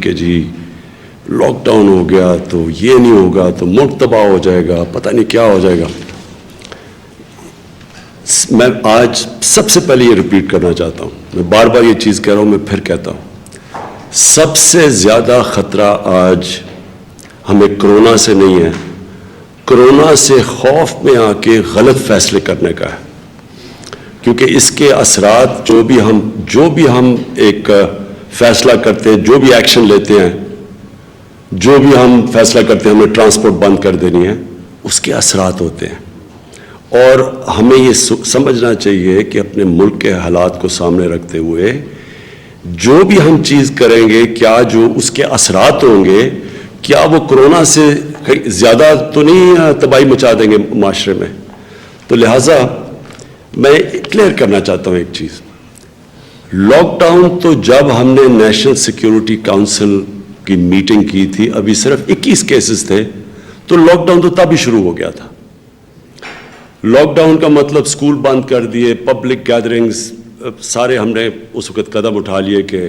کہ جی lock down ہو گیا تو یہ نہیں ہوگا تو ملک تباہ ہو جائے گا, پتہ نہیں کیا ہو جائے گا. میں آج سب سے پہلے یہ ریپیٹ کرنا چاہتا ہوں, میں بار بار یہ چیز کہہ رہا ہوں, میں پھر کہتا ہوں, سب سے زیادہ خطرہ آج ہمیں کرونا سے نہیں ہے, کرونا سے خوف میں آ کے غلط فیصلے کرنے کا ہے. کیونکہ اس کے اثرات جو بھی ہم ایک فیصلہ کرتے ہیں, جو بھی ایکشن لیتے ہیں, جو بھی ہم فیصلہ کرتے ہیں ہمیں ٹرانسپورٹ بند کر دینی ہے, اس کے اثرات ہوتے ہیں. اور ہمیں یہ سمجھنا چاہیے کہ اپنے ملک کے حالات کو سامنے رکھتے ہوئے جو بھی ہم چیز کریں گے, کیا جو اس کے اثرات ہوں گے, کیا وہ کرونا سے زیادہ تو نہیں تباہی مچا دیں گے معاشرے میں. تو لہٰذا میں کلیئر کرنا چاہتا ہوں ایک چیز, لاک ڈاؤن تو جب ہم نے نیشنل سیکیورٹی کاؤنسل کی میٹنگ کی تھی, ابھی صرف 21 کیسز تھے, تو لاک ڈاؤن تو تب ہی شروع ہو گیا تھا. لاک ڈاؤن کا مطلب سکول بند کر دیے, پبلک گیدرنگز سارے ہم نے اس وقت قدم اٹھا لیے کہ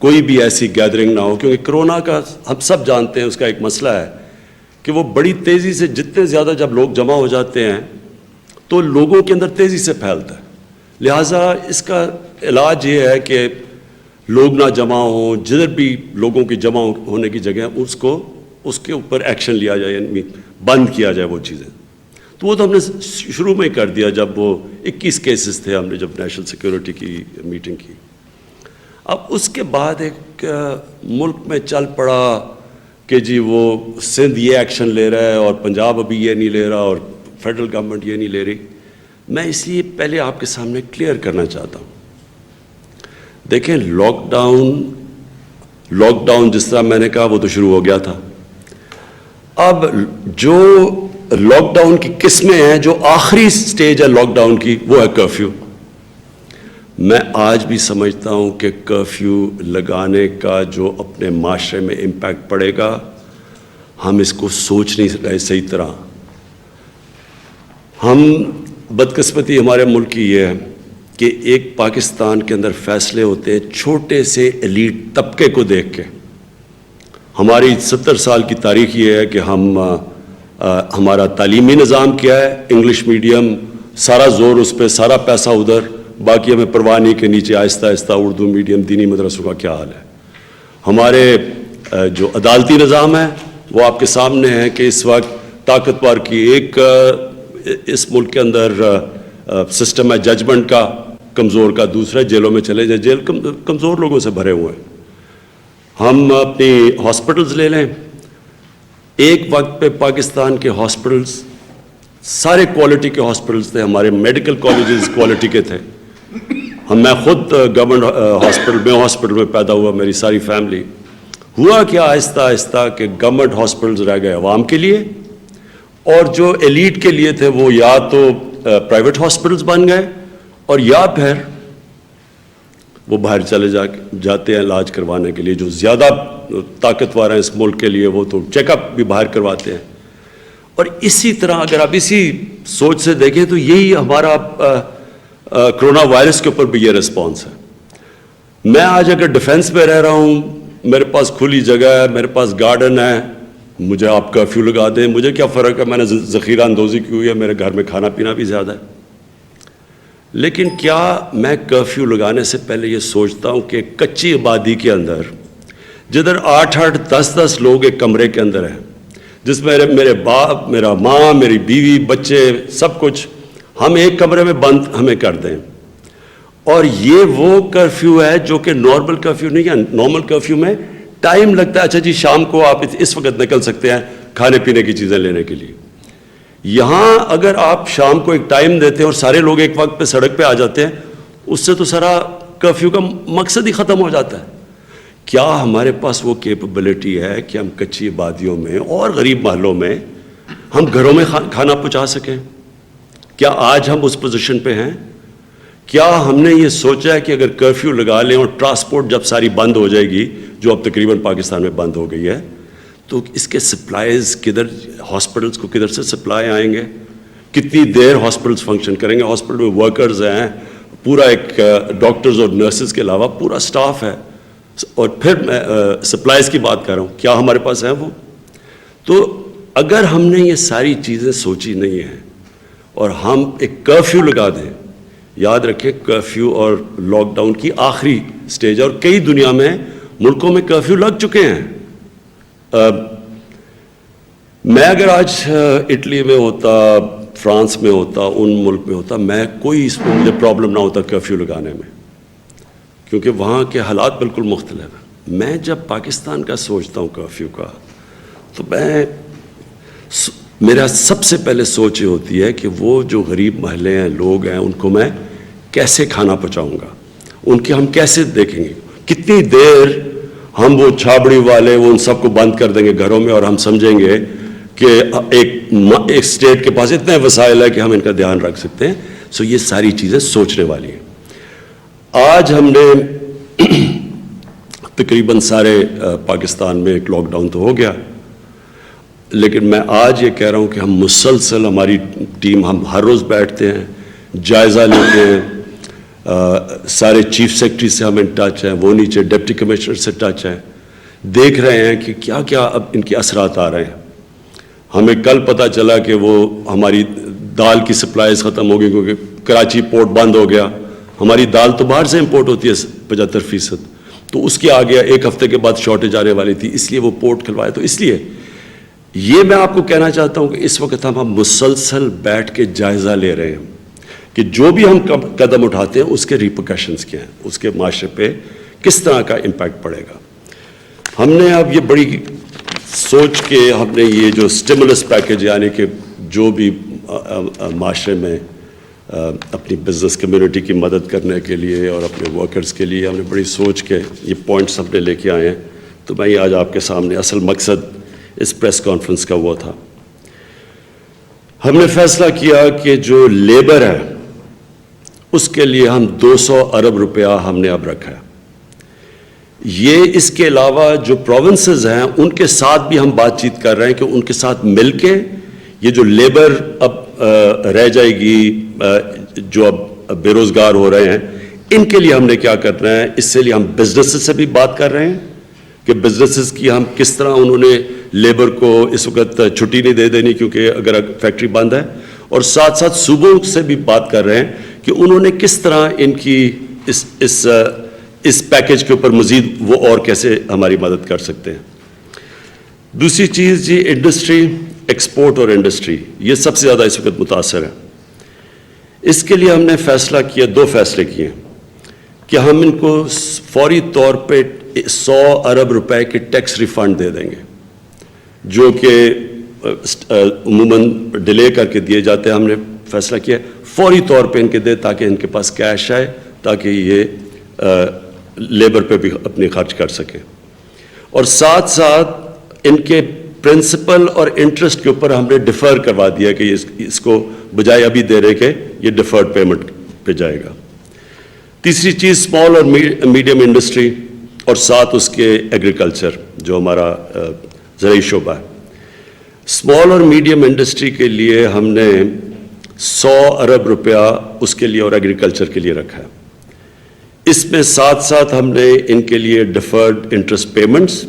کوئی بھی ایسی گیدرنگ نہ ہو, کیونکہ کرونا کا ہم سب جانتے ہیں اس کا ایک مسئلہ ہے کہ وہ بڑی تیزی سے, جتنے زیادہ جب لوگ جمع ہو جاتے ہیں تو لوگوں کے اندر تیزی سے پھیلتا ہے. لہٰذا اس کا علاج یہ ہے کہ لوگ نہ جمع ہوں, جدھر بھی لوگوں کی جمع ہونے کی جگہ اس کے اوپر ایکشن لیا جائے, یعنی بند کیا جائے وہ چیزیں. تو وہ تو ہم نے شروع میں ہی کر دیا جب وہ 21 کیسز تھے, ہم نے جب نیشنل سیکیورٹی کی میٹنگ کی. اب اس کے بعد ایک ملک میں چل پڑا کہ جی وہ سندھ یہ ایکشن لے رہا ہے اور پنجاب ابھی یہ نہیں لے رہا اور فیڈرل گورنمنٹ یہ نہیں لے رہی. میں اس لیے پہلے آپ کے سامنے کلیئر کرنا چاہتا ہوں. دیکھیں لاک ڈاؤن جس طرح میں نے کہا وہ تو شروع ہو گیا تھا. اب جو لاک ڈاؤن کی قسمیں ہیں, جو آخری سٹیج ہے لاک ڈاؤن کی, وہ ہے کرفیو. میں آج بھی سمجھتا ہوں کہ کرفیو لگانے کا جو اپنے معاشرے میں امپیکٹ پڑے گا, ہم اس کو سوچ نہیں رہے صحیح طرح. ہم بدقسمتی ہمارے ملک کی یہ ہے کہ ایک پاکستان کے اندر فیصلے ہوتے ہیں چھوٹے سے ایلیٹ طبقے کو دیکھ کے. ہماری 70 سال کی تاریخ یہ ہے کہ ہمارا تعلیمی نظام کیا ہے, انگلش میڈیم, سارا زور اس پہ, سارا پیسہ ادھر, باقی ہمیں پرواہ نہیں کہ نیچے آہستہ آہستہ اردو میڈیم, دینی مدرسوں کا کیا حال ہے. ہمارے جو عدالتی نظام ہے وہ آپ کے سامنے ہے کہ اس وقت طاقتور کی ایک اس ملک کے اندر سسٹم ہے ججمنٹ کا, کمزور کا دوسرا. جیلوں میں چلے جائیں, جیل کمزور لوگوں سے بھرے ہوئے ہیں. ہم اپنی ہاسپٹلز لے لیں, ایک وقت پہ پاکستان کے ہاسپٹلز سارے کوالٹی کے ہاسپٹلز تھے, ہمارے میڈیکل کالجز کوالٹی کے تھے. میں خود گورنمنٹ ہاسپٹل میں پیدا ہوا, میری ساری فیملی. ہوا کیا آہستہ آہستہ کہ گورنمنٹ ہاسپٹلز رہ گئے عوام کے لیے, اور جو ایلیٹ کے لیے تھے وہ یا تو پرائیویٹ ہاسپٹلز بن گئے, اور یا پھر وہ باہر چلے جاتے ہیں علاج کروانے کے لیے. جو زیادہ طاقتور ہیں اس ملک کے لیے وہ تو چیک اپ بھی باہر کرواتے ہیں. اور اسی طرح اگر آپ اسی سوچ سے دیکھیں تو یہی ہمارا کرونا وائرس کے اوپر بھی یہ رسپانس ہے. میں آج اگر ڈیفینس میں رہ رہا ہوں, میرے پاس کھلی جگہ ہے, میرے پاس گارڈن ہے, مجھے آپ کرفیو لگا دیں, مجھے کیا فرق ہے, میں نے ذخیرہ اندوزی کی ہوئی ہے, میرے گھر میں کھانا پینا بھی زیادہ ہے. لیکن کیا میں کرفیو لگانے سے پہلے یہ سوچتا ہوں کہ کچی آبادی کے اندر جدھر 8-8 10-10 لوگ ایک کمرے کے اندر ہیں, جس میں میرے باپ, میرا ماں, میری بیوی, بچے, سب کچھ, ہم ایک کمرے میں بند ہمیں کر دیں. اور یہ وہ کرفیو ہے جو کہ نارمل کرفیو نہیں ہے. نارمل کرفیو میں ٹائم لگتا ہے, اچھا جی شام کو آپ اس وقت نکل سکتے ہیں کھانے پینے کی چیزیں لینے کے لیے. یہاں اگر آپ شام کو ایک ٹائم دیتے ہیں اور سارے لوگ ایک وقت پہ سڑک پہ آ جاتے ہیں, اس سے تو سارا کرفیو کا مقصد ہی ختم ہو جاتا ہے. کیا ہمارے پاس وہ کیپبلٹی ہے کہ ہم کچی آبادیوں میں اور غریب محلوں میں ہم گھروں میں کھانا پہنچا سکیں؟ کیا آج ہم اس پوزیشن پہ ہیں؟ کیا ہم نے یہ سوچا ہے کہ اگر کرفیو لگا لیں اور ٹرانسپورٹ جب ساری بند ہو جائے گی, جو اب تقریباً پاکستان میں بند ہو گئی ہے, تو اس کے سپلائیز کدھر, ہاسپٹلس کو کدھر سے سپلائی آئیں گے؟ کتنی دیر ہاسپٹلس فنکشن کریں گے؟ ہاسپٹل میں ورکرز ہیں, پورا ایک ڈاکٹرز اور نرسز کے علاوہ پورا سٹاف ہے, اور پھر میں سپلائز کی بات کر رہا ہوں، کیا ہمارے پاس ہیں وہ؟ تو اگر ہم نے یہ ساری چیزیں سوچی نہیں ہیں اور ہم ایک کرفیو لگا دیں، یاد رکھیں کرفیو اور لاک ڈاؤن کی آخری سٹیج، اور کئی دنیا میں ملکوں میں کرفیو لگ چکے ہیں. میں اگر آج اٹلی میں ہوتا، فرانس میں ہوتا، ان ملک میں ہوتا، میں کوئی اس میں مجھے پرابلم نہ ہوتا کرفیو لگانے میں، کیونکہ وہاں کے حالات بالکل مختلف ہیں. میں جب پاکستان کا سوچتا ہوں کرفیو کا، تو میرا سب سے پہلے سوچ یہ ہوتی ہے کہ وہ جو غریب محلے ہیں، لوگ ہیں، ان کو میں کیسے کھانا پہنچاؤں گا، ان کے ہم کیسے دیکھیں گے، کتنی دیر ہم وہ چھابڑی والے وہ ان سب کو بند کر دیں گے گھروں میں، اور ہم سمجھیں گے کہ ایک اسٹیٹ کے پاس اتنے وسائل ہے کہ ہم ان کا دھیان رکھ سکتے ہیں. سو یہ ساری چیزیں سوچنے والی ہیں. آج ہم نے تقریباً سارے پاکستان میں ایک لاک ڈاؤن تو ہو گیا، لیکن میں آج یہ کہہ رہا ہوں کہ ہم مسلسل، ہماری ٹیم، ہم ہر روز بیٹھتے ہیں، جائزہ لیتے ہیں. سارے چیف سیکرٹری سے ہم ان ٹچ ہیں، وہ نیچے ڈپٹی کمشنر سے ٹچ ہیں، دیکھ رہے ہیں کہ کیا کیا اب ان کے اثرات آ رہے ہیں. ہمیں کل پتہ چلا کہ وہ ہماری دال کی سپلائیز ختم ہو گئی کیونکہ کراچی پورٹ بند ہو گیا. ہماری دال تو باہر سے امپورٹ ہوتی ہے 75%، تو اس کے آگے ایک ہفتے کے بعد شارٹیج آنے والی تھی، اس لیے وہ پورٹ کھلوائے. تو اس لیے یہ میں آپ کو کہنا چاہتا ہوں کہ اس وقت ہم مسلسل بیٹھ کے جائزہ لے رہے ہیں کہ جو بھی ہم قدم اٹھاتے ہیں اس کے ریپرکشنز کیا ہیں، اس کے معاشرے پہ کس طرح کا امپیکٹ پڑے گا. ہم نے اب یہ بڑی سوچ کے ہم نے یہ جو سٹیمولس پیکیج، یعنی کہ جو بھی معاشرے میں اپنی بزنس کمیونٹی کی مدد کرنے کے لیے اور اپنے ورکرز کے لیے، ہم نے بڑی سوچ کے یہ پوائنٹس ہم نے لے کے آئے ہیں. تو میں یہ آج آپ کے سامنے، اصل مقصد اس پریس کانفرنس کا وہ تھا. ہم نے فیصلہ کیا کہ جو لیبر ہے اس کے لیے ہم 200 ارب روپیہ ہم نے اب رکھا ہے. یہ اس کے علاوہ جو پروونسز ہیں ان کے ساتھ بھی ہم بات چیت کر رہے ہیں کہ ان کے ساتھ مل کے یہ جو لیبر اب رہ جائے گی، جو اب بے روزگار ہو رہے ہیں، ان کے لیے ہم نے کیا کرنا ہے. اس سے لیے ہم بزنسز سے بھی بات کر رہے ہیں کہ بزنسز کی ہم کس طرح انہوں نے لیبر کو اس وقت چھٹی نہیں دے دینی کیونکہ اگر فیکٹری بند ہے، اور ساتھ ساتھ صوبوں سے بھی بات کر رہے ہیں کہ انہوں نے کس طرح ان کی اس پیکیج کے اوپر مزید وہ اور کیسے ہماری مدد کر سکتے ہیں. دوسری چیز جی، انڈسٹری، ایکسپورٹ اور انڈسٹری، یہ سب سے زیادہ اس وقت متاثر ہے. اس کے لیے ہم نے فیصلہ کیا، 2 فیصلے کیے کہ ہم ان کو فوری طور پہ 100 ارب روپے کے ٹیکس ریفنڈ دے دیں گے، جو کہ عموماً ڈیلے کر کے دیے جاتے ہیں. ہم نے فیصلہ کیا فوری طور پہ ان کے دے تاکہ ان کے پاس کیش آئے، تاکہ یہ لیبر پہ بھی اپنی خرچ کر سکیں. اور ساتھ ساتھ ان کے پرنسپل اور انٹرسٹ کے اوپر ہم نے ڈیفر کروا دیا کہ اس کو بجائے ابھی دے رہے کہ یہ ڈیفرڈ پیمنٹ پہ جائے گا. تیسری چیز اسمال اور میڈیم انڈسٹری اور ساتھ اس کے ایگریکلچر جو ہمارا زرعی شعبہ ہے. اسمال اور میڈیم انڈسٹری کے لیے ہم نے 100 ارب روپیہ اس کے لیے اور ایگریکلچر کے لیے رکھا ہے. اس میں ساتھ ساتھ ہم نے ان کے لیے ڈیفرڈ انٹرسٹ پیمنٹس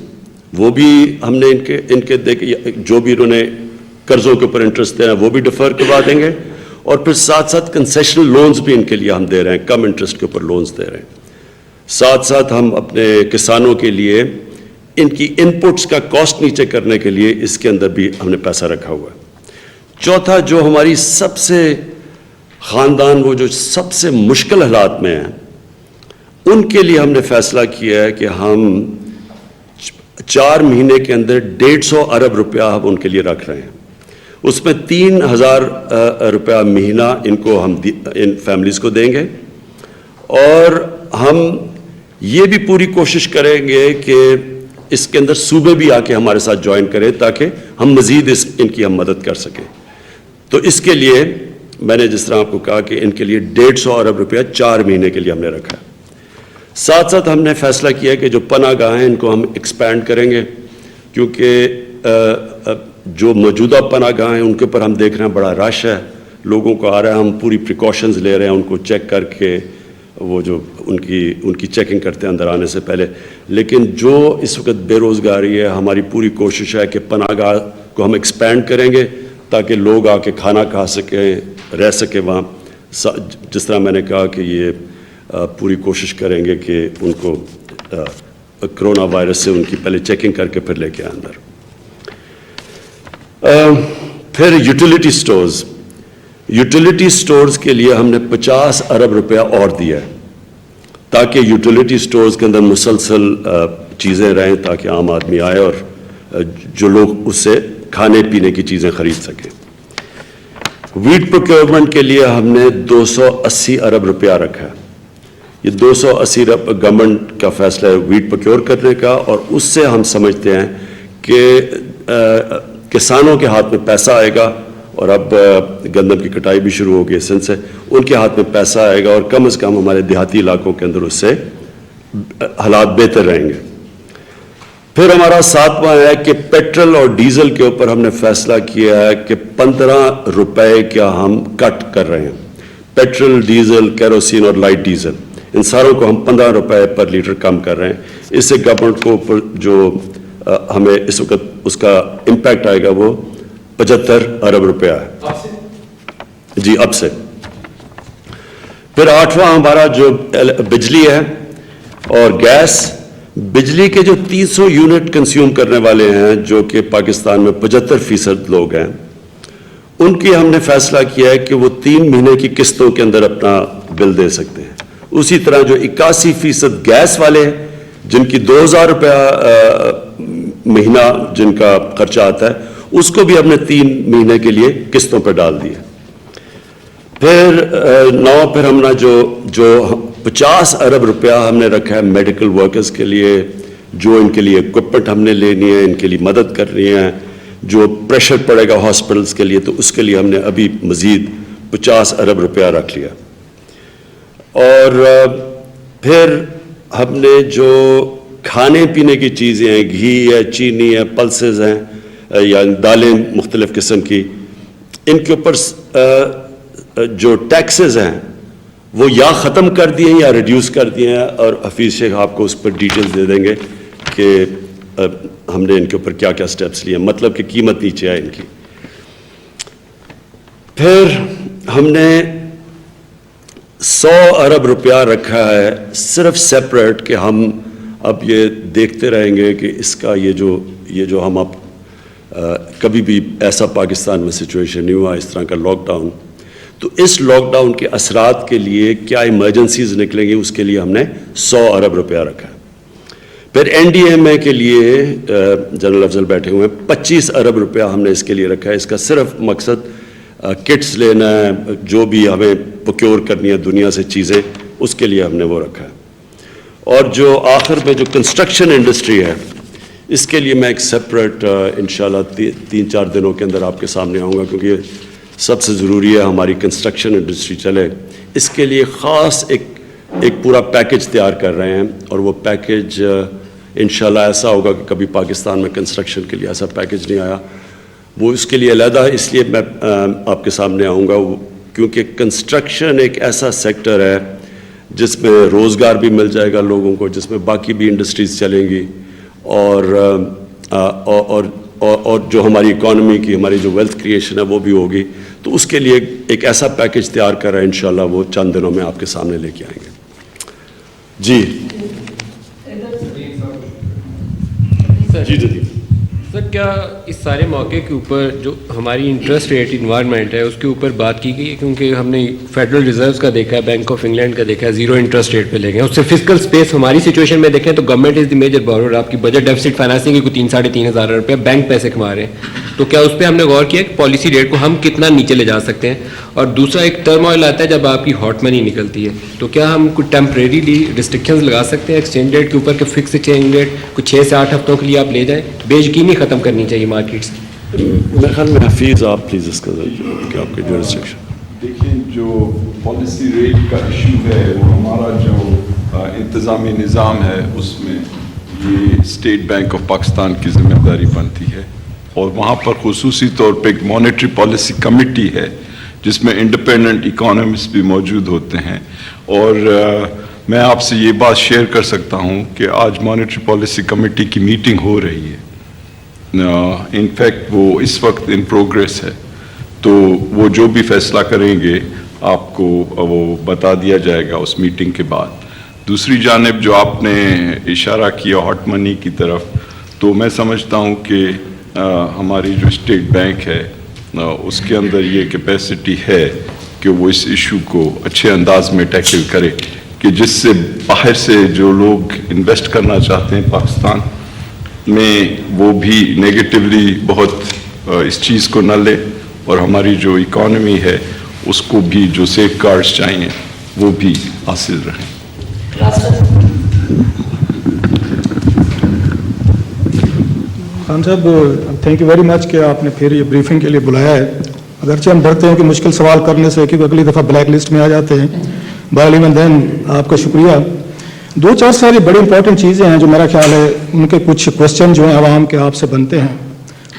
وہ بھی ہم نے ان کے جو بھی انہوں نے قرضوں کے اوپر انٹرسٹ دینا وہ بھی ڈیفر کروا دیں گے. اور پھر ساتھ ساتھ کنسیشنل لونز بھی ان کے لیے ہم دے رہے ہیں، کم انٹرسٹ کے اوپر لونز دے رہے ہیں. ساتھ ساتھ ہم اپنے کسانوں کے لیے ان کی ان پٹس کا کاسٹ نیچے کرنے کے لیے اس کے اندر بھی ہم نے پیسہ رکھا ہوا ہے. چوتھا، جو ہماری سب سے خاندان وہ جو سب سے مشکل حالات میں ہیں ان کے لیے ہم نے فیصلہ کیا ہے کہ ہم 4 مہینے کے اندر 150 ارب روپیہ ہم ان کے لیے رکھ رہے ہیں. اس میں 3000 روپیہ مہینہ ان کو ہم ان فیملیز کو دیں گے. اور ہم یہ بھی پوری کوشش کریں گے کہ اس کے اندر صوبے بھی آ کے ہمارے ساتھ جوائن کریں تاکہ ہم مزید ان کی ہم مدد کر سکیں. تو اس کے لیے میں نے جس طرح آپ کو کہا کہ ان کے لیے 150 ارب روپیہ 4 مہینے کے لیے ہم نے رکھا ہے. ساتھ ساتھ ہم نے فیصلہ کیا کہ جو پناہ گاہ ہیں ان کو ہم ایکسپینڈ کریں گے، کیونکہ جو موجودہ پناہ گاہ ہیں ان کے اوپر ہم دیکھ رہے ہیں بڑا رش ہے، لوگوں کو آ رہا ہے. ہم پوری پریکاشنز لے رہے ہیں ان کو چیک کر کے وہ جو ان کی چیکنگ کرتے ہیں اندر آنے سے پہلے. لیکن جو اس وقت بے روزگاری ہے, ہماری پوری کوشش ہے کہ پناہ گاہ کو ہم ایکسپینڈ کریں گے تاکہ لوگ آ کے کھانا کھا سکیں, رہ سکیں وہاں. جس طرح میں نے کہا کہ یہ پوری کوشش کریں گے کہ ان کو کرونا وائرس سے ان کی پہلے چیکنگ کر کے پھر لے کے آئیں اندر. پھر یوٹیلیٹی سٹورز کے لیے ہم نے 50 ارب روپیہ اور دیا ہے تاکہ یوٹیلیٹی سٹورز کے اندر مسلسل چیزیں رہیں, تاکہ عام آدمی آئے اور جو لوگ اس سے کھانے پینے کی چیزیں خرید سکیں. ویٹ پروکیورمنٹ کے لیے ہم نے 280 ارب روپیہ رکھا ہے. یہ 280 ارب گورنمنٹ کا فیصلہ ہے ویٹ پروکیور کرنے کا, اور اس سے ہم سمجھتے ہیں کہ کسانوں کے ہاتھ میں پیسہ آئے گا, اور اب گندم کی کٹائی بھی شروع ہو گئی سندھ سے, ان کے ہاتھ میں پیسہ آئے گا اور کم از کم ہمارے دیہاتی علاقوں کے اندر اس سے حالات بہتر رہیں گے. پھر ہمارا 7واں ہے کہ پیٹرول اور ڈیزل کے اوپر ہم نے فیصلہ کیا ہے کہ 15 روپے کا ہم کٹ کر رہے ہیں. پیٹرول, ڈیزل, کیروسین اور لائٹ ڈیزل, ان ساروں کو ہم 15 روپے پر لیٹر کم کر رہے ہیں. اس سے گورنمنٹ کو اوپر جو ہمیں اس وقت اس کا امپیکٹ آئے گا وہ 75 ارب روپیہ ہے. جی اب سے. پھر 8واں ہمارا جو بجلی ہے اور گیس. بجلی کے جو 300 یونٹ کنزیوم کرنے والے ہیں جو کہ پاکستان میں 75% لوگ ہیں, ان کی ہم نے فیصلہ کیا ہے کہ وہ 3 مہینے کی قسطوں کے اندر اپنا بل دے سکتے ہیں. اسی طرح جو 81% گیس والے ہیں جن کی 2000 روپیہ مہینہ جن کا خرچہ آتا ہے, اس کو بھی ہم نے 3 مہینے کے لیے قسطوں پہ ڈال دیا. پھر ہم نے جو 50 ارب روپیہ ہم نے رکھا ہے میڈیکل ورکرز کے لیے, جو ان کے لیے اکوپمنٹ ہم نے لینی ہے, ان کے لیے مدد کرنی ہے, جو پریشر پڑے گا ہاسپٹلس کے لیے, تو اس کے لیے ہم نے ابھی مزید 50 ارب روپیہ رکھ لیا. اور پھر ہم نے جو کھانے پینے کی چیزیں ہیں, گھی ہے, چینی ہے, پلسز ہیں یا دالیں مختلف قسم کی, ان کے اوپر جو ٹیکسز ہیں وہ یا ختم کر دیے ہیں یا ریڈیوس کر دیے ہیں, اور حفیظ شیخ آپ کو اس پر ڈیٹیلز دے دیں گے کہ ہم نے ان کے اوپر کیا کیا سٹیپس لیے ہیں, مطلب کہ قیمت نیچے آئے ان کی. پھر ہم نے 100 ارب روپیہ رکھا ہے صرف سیپریٹ کہ ہم اب یہ دیکھتے رہیں گے کہ اس کا یہ جو ہم اب کبھی بھی ایسا پاکستان میں سچویشن نہیں ہوا اس طرح کا لاک ڈاؤن, تو اس لاک ڈاؤن کے اثرات کے لیے کیا ایمرجنسیز نکلیں گی, اس کے لیے ہم نے 100 ارب روپیہ رکھا ہے. پھر NDMA کے لیے جنرل افضل بیٹھے ہوئے ہیں, 25 ارب روپیہ ہم نے اس کے لیے رکھا ہے. اس کا صرف مقصد کٹس لینا ہے, جو بھی ہمیں پروکیور کرنی ہے دنیا سے چیزیں, اس کے لیے ہم نے وہ رکھا ہے. اور جو آخر میں جو کنسٹرکشن انڈسٹری ہے, اس کے لیے میں ایک سیپریٹ انشاءاللہ 3-4 دنوں کے اندر آپ کے سامنے آؤں گا, کیونکہ یہ سب سے ضروری ہے ہماری کنسٹرکشن انڈسٹری چلے. اس کے لیے خاص ایک پورا پیکج تیار کر رہے ہیں, اور وہ پیکج انشاءاللہ ایسا ہوگا کہ کبھی پاکستان میں کنسٹرکشن کے لیے ایسا پیکج نہیں آیا. وہ اس کے لیے علیحدہ اس لیے میں آپ کے سامنے آؤں گا کیونکہ کنسٹرکشن ایک ایسا سیکٹر ہے جس میں روزگار بھی مل جائے گا لوگوں کو, جس میں باقی بھی انڈسٹریز چلیں گی, اور جو ہماری اکانومی کی ہماری جو ویلتھ کریشن ہے وہ بھی ہوگی. تو اس کے لیے ایک ایسا پیکج تیار کر رہا ہے, انشاءاللہ وہ چند دنوں میں آپ کے سامنے لے کے آئیں گے. جی جی سر, کیا اس سارے موقع کے اوپر جو ہماری انٹرسٹ ریٹ انوائرمنٹ ہے اس کے اوپر بات کی گئی ہے, کیونکہ ہم نے فیڈرل ریزروز کا دیکھا ہے, بینک آف انگلینڈ کا دیکھا ہے, 0 انٹرسٹ ریٹ پہ لے گئے. اس سے فسکل اسپیس ہماری سچویشن میں دیکھیں تو government is the major borrower. آپ کی بجٹ ڈیفیسٹ فائنانسنگ کی کوئی 3-3.5 ہزار روپیہ بینک پیسے کما رہے ہیں. تو کیا اس پہ ہم نے غور کیا کہ پالیسی ریٹ کو ہم کتنا نیچے لے جا سکتے ہیں؟ اور دوسرا ایک ٹرم آئل آتا ہے جب آپ کی ہاٹ منی نکلتی ہے, تو کیا ہم کوئی ٹیمپریریلی ریسٹرکشنز لگا سکتے ہیں ایکسچینج ریٹ کے اوپر کہ فکس ایکسچینج ریٹ کچھ 6 سے 8 ہفتوں کے لیے آپ لے جائیں, بے یقینی ختم کرنی چاہیے مارکیٹ سے؟ میرے خیال میں حفیظ آپ پلیز اس کا کہ آپ کے جو ریسٹرکشن. دیکھیں, جو پالیسی ریٹ کا ایشو ہے وہ ہمارا جو انتظامی نظام ہے اس میں یہ اسٹیٹ بینک آف پاکستان کی ذمہ داری بنتی ہے, اور وہاں پر خصوصی طور پہ ایک مانیٹری پالیسی کمیٹی ہے جس میں انڈیپینڈنٹ اکانومسٹ بھی موجود ہوتے ہیں. اور میں آپ سے یہ بات شیئر کر سکتا ہوں کہ آج مانیٹری پالیسی کمیٹی کی میٹنگ ہو رہی ہے. ان فیکٹ وہ اس وقت ان پروگریس ہے, تو وہ جو بھی فیصلہ کریں گے آپ کو وہ بتا دیا جائے گا اس میٹنگ کے بعد. دوسری جانب جو آپ نے اشارہ کیا ہاٹ منی کی طرف, تو میں سمجھتا ہوں کہ ہماری جو اسٹیٹ بینک ہے اس کے اندر یہ کیپیسٹی ہے کہ وہ اس ایشو کو اچھے انداز میں ٹیکل کرے, کہ جس سے باہر سے جو لوگ انویسٹ کرنا چاہتے ہیں پاکستان میں وہ بھی نیگیٹیولی بہت اس چیز کو نہ لے, اور ہماری جو اکانومی ہے اس کو بھی جو سیف گارڈز چاہیے وہ بھی حاصل رہیں. خان صاحب تھینک یو ویری مچ کہ آپ نے پھر یہ بریفنگ کے لیے بلایا ہے. اگرچہ ہم ڈرتے ہیں کہ مشکل سوال کرنے سے کہ اگلی دفعہ بلیک لسٹ میں آ جاتے ہیں, بٹ ایون دین آپ کا شکریہ. 2-4 ساری بڑی امپورٹنٹ چیزیں ہیں جو میرا خیال ہے ان کے کچھ کوشچن جو ہیں عوام کے آپ سے بنتے ہیں.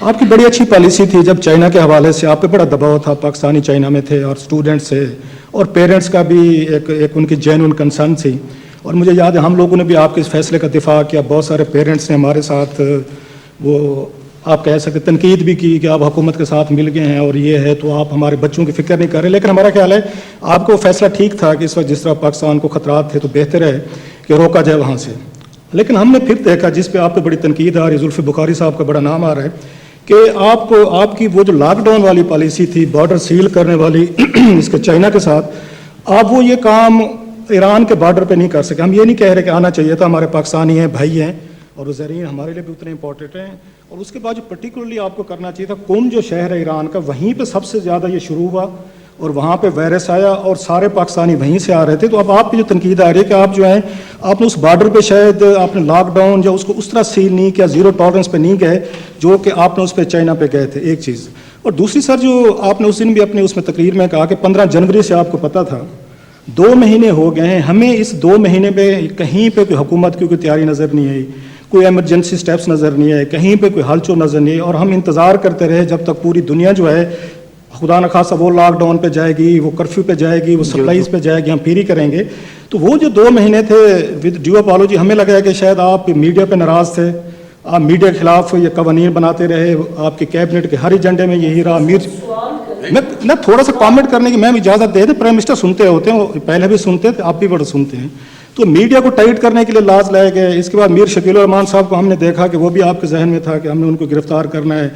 آپ کی بڑی اچھی پالیسی تھی جب چائنا کے حوالے سے آپ پہ بڑا دباؤ تھا, پاکستانی چائنا میں تھے اور اسٹوڈنٹس سے اور پیرنٹس کا بھی ایک ان کی جینوئن کنسرن تھی. اور مجھے یاد ہے ہم لوگوں نے بھی آپ کے اس فیصلے کا دفاع کیا, بہت سارے پیرنٹس نے ہمارے ساتھ وہ آپ کہہ سکتے تنقید بھی کی کہ آپ حکومت کے ساتھ مل گئے ہیں اور یہ ہے تو آپ ہمارے بچوں کی فکر نہیں کر رہے. لیکن ہمارا خیال ہے آپ کو فیصلہ ٹھیک تھا کہ اس وقت جس طرح پاکستان کو خطرات تھے تو بہتر ہے کہ روکا جائے وہاں سے. لیکن ہم نے پھر دیکھا جس پہ آپ پہ بڑی تنقید آ رہی, زلفی بخاری صاحب کا بڑا نام آ رہا ہے, کہ آپ کی وہ جو لاک ڈاؤن والی پالیسی تھی, بارڈر سیل کرنے والی اس کے چائنا کے ساتھ, آپ وہ یہ کام ایران کے بارڈر پہ نہیں کر سکے. ہم یہ نہیں کہہ رہے کہ آنا چاہیے تھا, ہمارے پاکستانی ہیں, بھائی ہیں, اور وہ زرعین ہمارے لیے بھی اتنے امپورٹنٹ ہیں. اور اس کے بعد جو پرٹیکولرلی آپ کو کرنا چاہیے تھا, قم جو شہر ہے ایران کا, وہیں پہ سب سے زیادہ یہ شروع ہوا اور وہاں پہ وائرس آیا اور سارے پاکستانی وہیں سے آ رہے تھے. تو اب آپ کی جو تنقید آ رہی ہے کہ آپ جو ہیں آپ نے اس بارڈر پہ شاید آپ نے لاک ڈاؤن یا اس کو اس طرح سیل نہیں کیا, زیرو ٹالرنس پہ نہیں گئے جو کہ آپ نے اس پہ چائنا پہ گئے تھے, ایک چیز. اور دوسری سر جو آپ نے اس دن بھی اپنے اس میں تقریر میں کہا کہ 15 جنوری سے آپ کو پتہ تھا, 2 مہینے ہو گئے ہیں, ہمیں اس 2 مہینے میں کہیں پہ کوئی حکومت کی کوئی تیاری نظر نہیں آئی, کوئی ایمرجنسی سٹیپس نظر نہیں آئے, کہیں پہ کوئی ہلچل نظر نہیں آئی, اور ہم انتظار کرتے رہے جب تک پوری دنیا جو ہے خدا نخواستہ وہ لاک ڈاؤن پہ جائے گی, وہ کرفیو پہ جائے گی, وہ سپلائیز پہ جائے گی, ہم پھر ہی کریں گے. تو وہ جو 2 مہینے تھے ود ڈیو اپالوجی, ہمیں لگا ہے کہ شاید آپ میڈیا پہ ناراض تھے, آپ میڈیا کے خلاف یہ قوانین بناتے رہے, آپ کے کیبنٹ کے ہر ایجنڈے میں یہی رہا. میں تھوڑا سا کامنٹ کرنے کی میں اجازت دے دیں, پرائم منسٹر سنتے ہوتے ہیں, وہ پہلے بھی سنتے تھے, آپ بھی بڑا سنتے ہیں. تو میڈیا کو ٹائٹ کرنے کے لیے لاز لائے گئے. اس کے بعد میر شکیل الرحمان صاحب کو ہم نے دیکھا کہ وہ بھی آپ کے ذہن میں تھا کہ ہم نے ان کو گرفتار کرنا ہے.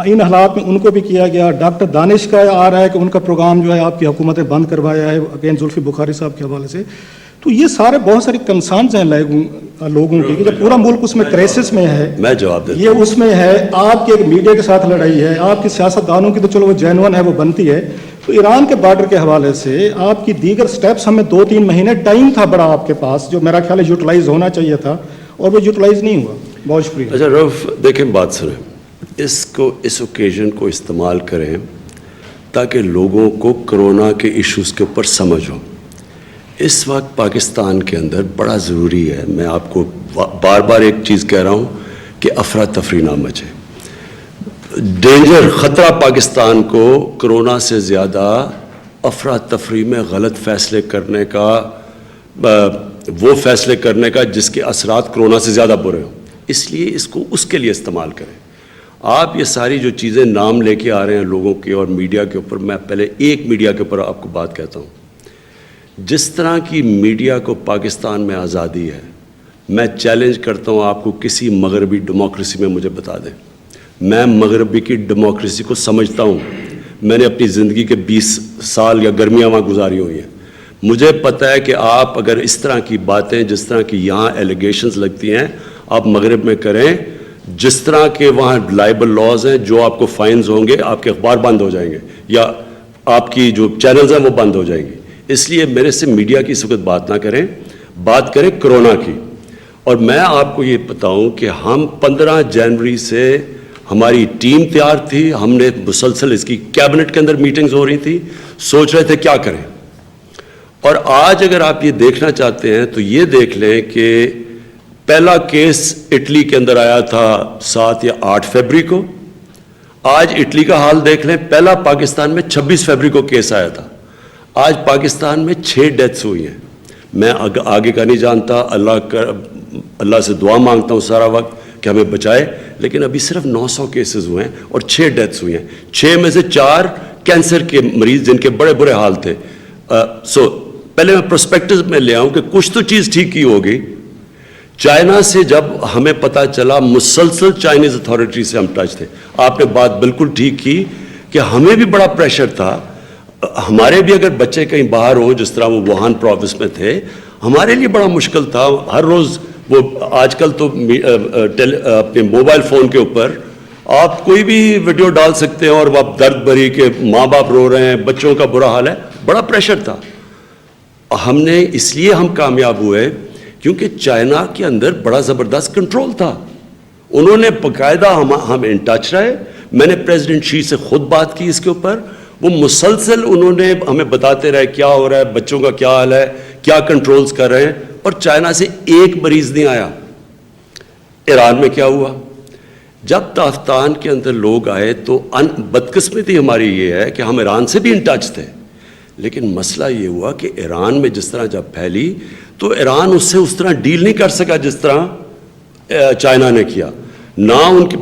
ان حالات میں ان کو بھی کیا گیا. ڈاکٹر دانش کا آ رہا ہے کہ ان کا پروگرام جو ہے آپ کی حکومت نے بند کروایا ہے, اگین زلفی بخاری صاحب کے حوالے سے. تو یہ سارے بہت ساری کنسرنز ہیں لوگوں کی کہ جب پورا ملک اس میں کرائسس میں ہے, میں جواب دیتا ہوں. یہ اس میں ہے, آپ کی ایک میڈیا کے ساتھ لڑائی ہے, آپ کی سیاستدانوں کی تو چلو وہ جینون ہے, وہ بنتی ہے. تو ایران کے بارڈر کے حوالے سے آپ کی دیگر سٹیپس, ہمیں 2-3 مہینے ٹائم تھا بڑا آپ کے پاس, جو میرا خیال ہے یوٹیلائز ہونا چاہیے تھا, اور وہ یوٹیلائز نہیں ہوا. بہت شکریہ. اچھا رف, دیکھیں بات سنیں, اس اوکیزن کو استعمال کریں تاکہ لوگوں کو کرونا کے ایشوز کے اوپر سمجھ ہو. اس وقت پاکستان کے اندر بڑا ضروری ہے, میں آپ کو بار بار ایک چیز کہہ رہا ہوں کہ افراتفری نہ مچے. ڈینجر, خطرہ پاکستان کو کرونا سے زیادہ افراتفری میں غلط فیصلے کرنے کا, وہ فیصلے کرنے کا جس کے اثرات کرونا سے زیادہ برے ہوں. اس لیے اس کو اس کے لیے استعمال کریں. آپ یہ ساری جو چیزیں نام لے کے آ رہے ہیں لوگوں کے اور میڈیا کے اوپر, میں پہلے ایک میڈیا کے اوپر آپ کو بات کہتا ہوں. جس طرح کی میڈیا کو پاکستان میں آزادی ہے, میں چیلنج کرتا ہوں آپ کو کسی مغربی ڈیموکریسی میں مجھے بتا دیں. میں مغربی کی ڈیموکریسی کو سمجھتا ہوں, میں نے اپنی زندگی کے 20 سال یا گرمیاں وہاں گزاری ہوئی ہیں. مجھے پتہ ہے کہ آپ اگر اس طرح کی باتیں جس طرح کی یہاں ایلیگیشنز لگتی ہیں آپ مغرب میں کریں, جس طرح کے وہاں لائبل لاز ہیں, جو آپ کو فائنز ہوں گے, آپ کے اخبار بند ہو جائیں گے یا آپ کی جو چینلز ہیں وہ بند ہو جائیں گی. اس لیے میرے سے میڈیا کی اس وقت بات نہ کریں, بات کریں کرونا کی. اور میں آپ کو یہ بتاؤں کہ ہم 15 جنوری سے ہماری ٹیم تیار تھی, ہم نے مسلسل اس کی کیبنٹ کے اندر میٹنگز ہو رہی تھی, سوچ رہے تھے کیا کریں. اور آج اگر آپ یہ دیکھنا چاہتے ہیں تو یہ دیکھ لیں کہ پہلا کیس اٹلی کے اندر آیا تھا 7 یا 8 فروری کو, آج اٹلی کا حال دیکھ لیں, پہلا پاکستان میں 26 فروری کو کیس آیا تھا, آج پاکستان میں 6 ڈیتھس ہوئی ہیں. میں آگے کا نہیں جانتا, اللہ سے دعا مانگتا ہوں سارا وقت کہ ہمیں بچائے, لیکن ابھی صرف 900 کیسز ہوئے ہیں اور 6 ڈیتھس ہوئی ہیں. 6 میں سے 4 کینسر کے مریض جن کے بڑے برے حال تھے. پہلے میں پروسپیکٹس میں لے آؤں کہ کچھ تو چیز ٹھیک کی ہوگی. چائنا سے جب ہمیں پتہ چلا, مسلسل چائنیز اتھارٹی سے ہم ٹچ تھے. آپ نے بات بالکل ٹھیک کی کہ ہمیں بھی بڑا پریشر تھا. ہمارے بھی اگر بچے کہیں باہر ہوں, جس طرح وہ ووہان پروونس میں تھے, ہمارے لیے بڑا مشکل تھا. ہر روز وہ آج کل تو اپنے موبائل فون کے اوپر آپ کوئی بھی ویڈیو ڈال سکتے ہیں اور وہ آپ درد بھری کہ ماں باپ رو رہے ہیں, بچوں کا برا حال ہے. بڑا پریشر تھا. ہم نے اس لیے ہم کامیاب ہوئے کیونکہ چائنا کے اندر بڑا زبردست کنٹرول تھا. انہوں نے باقاعدہ ہم ان ٹچ رہے. میں نے پریزیڈنٹ شی سے خود بات کی اس کے اوپر. وہ مسلسل انہوں نے ہمیں بتاتے رہے کیا ہو رہا ہے, بچوں کا کیا حال ہے, کیا کنٹرولز کر رہے ہیں, اور چائنا سے ایک مریض نہیں آیا. ایران میں کیا ہوا, جب تافتان کے اندر لوگ آئے تو بدقسمتی ہماری یہ ہے کہ ہم ایران سے بھی ان ٹچ تھے, لیکن مسئلہ یہ ہوا کہ ایران میں جس طرح جب پھیلی تو ایران اس سے اس طرح ڈیل نہیں کر سکا جس طرح چائنا نے کیا. نہ ان کی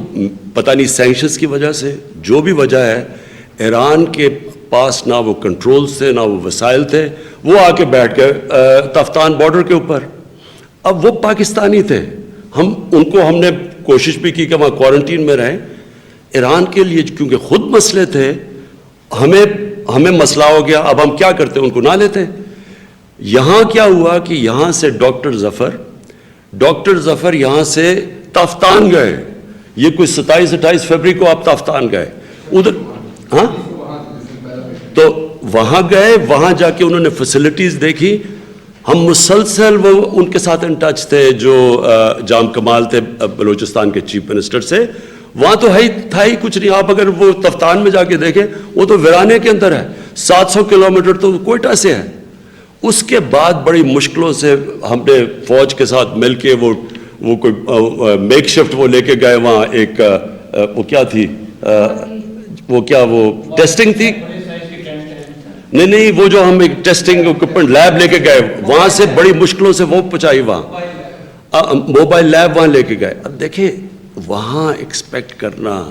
پتہ نہیں سینکشنز کی وجہ سے, جو بھی وجہ ہے, ایران کے پاس نہ وہ کنٹرولز تھے نہ وہ وسائل تھے. وہ آ کے بیٹھ گئے تفتان بارڈر کے اوپر. اب وہ پاکستانی تھے, ہم نے کوشش بھی کی کہ وہاں کوارنٹین میں رہیں. ایران کے لیے کیونکہ خود مسئلے تھے, ہمیں مسئلہ ہو گیا. اب ہم کیا کرتے, ان کو نہ لیتے. یہاں کیا ہوا کہ یہاں سے ڈاکٹر ظفر یہاں سے تافتان گئے. یہ کوئی 27-28 فروری کو آپ تافتان گئے ادھر. ہاں, تو وہاں گئے, وہاں جا کے انہوں نے فیسلٹیز دیکھی. ہم مسلسل وہ ان کے ساتھ ان ٹچ تھے جو جام کمال تھے بلوچستان کے چیف منسٹر سے. وہاں تو تھا ہی کچھ نہیں. آپ اگر وہ تفتان میں جا کے دیکھیں, وہ تو ویرانے کے اندر ہے. 700 کلومیٹر تو کوئٹہ سے ہے. اس کے بعد بڑی مشکلوں سے ہم نے فوج کے ساتھ مل کے وہ کوئی میک شفٹ وہ لے کے گئے وہاں. ایک وہ کیا تھی, وہ ٹیسٹنگ تھی, نہیں وہ جو ہم ایک ٹیسٹنگ اکوپمنٹ لیب لے کے گئے, وہاں سے بڑی مشکلوں سے وہ پہنچائی. وہاں موبائل لیب وہاں لے کے گئے. اب دیکھیں وہاں ایکسپیکٹ کرنا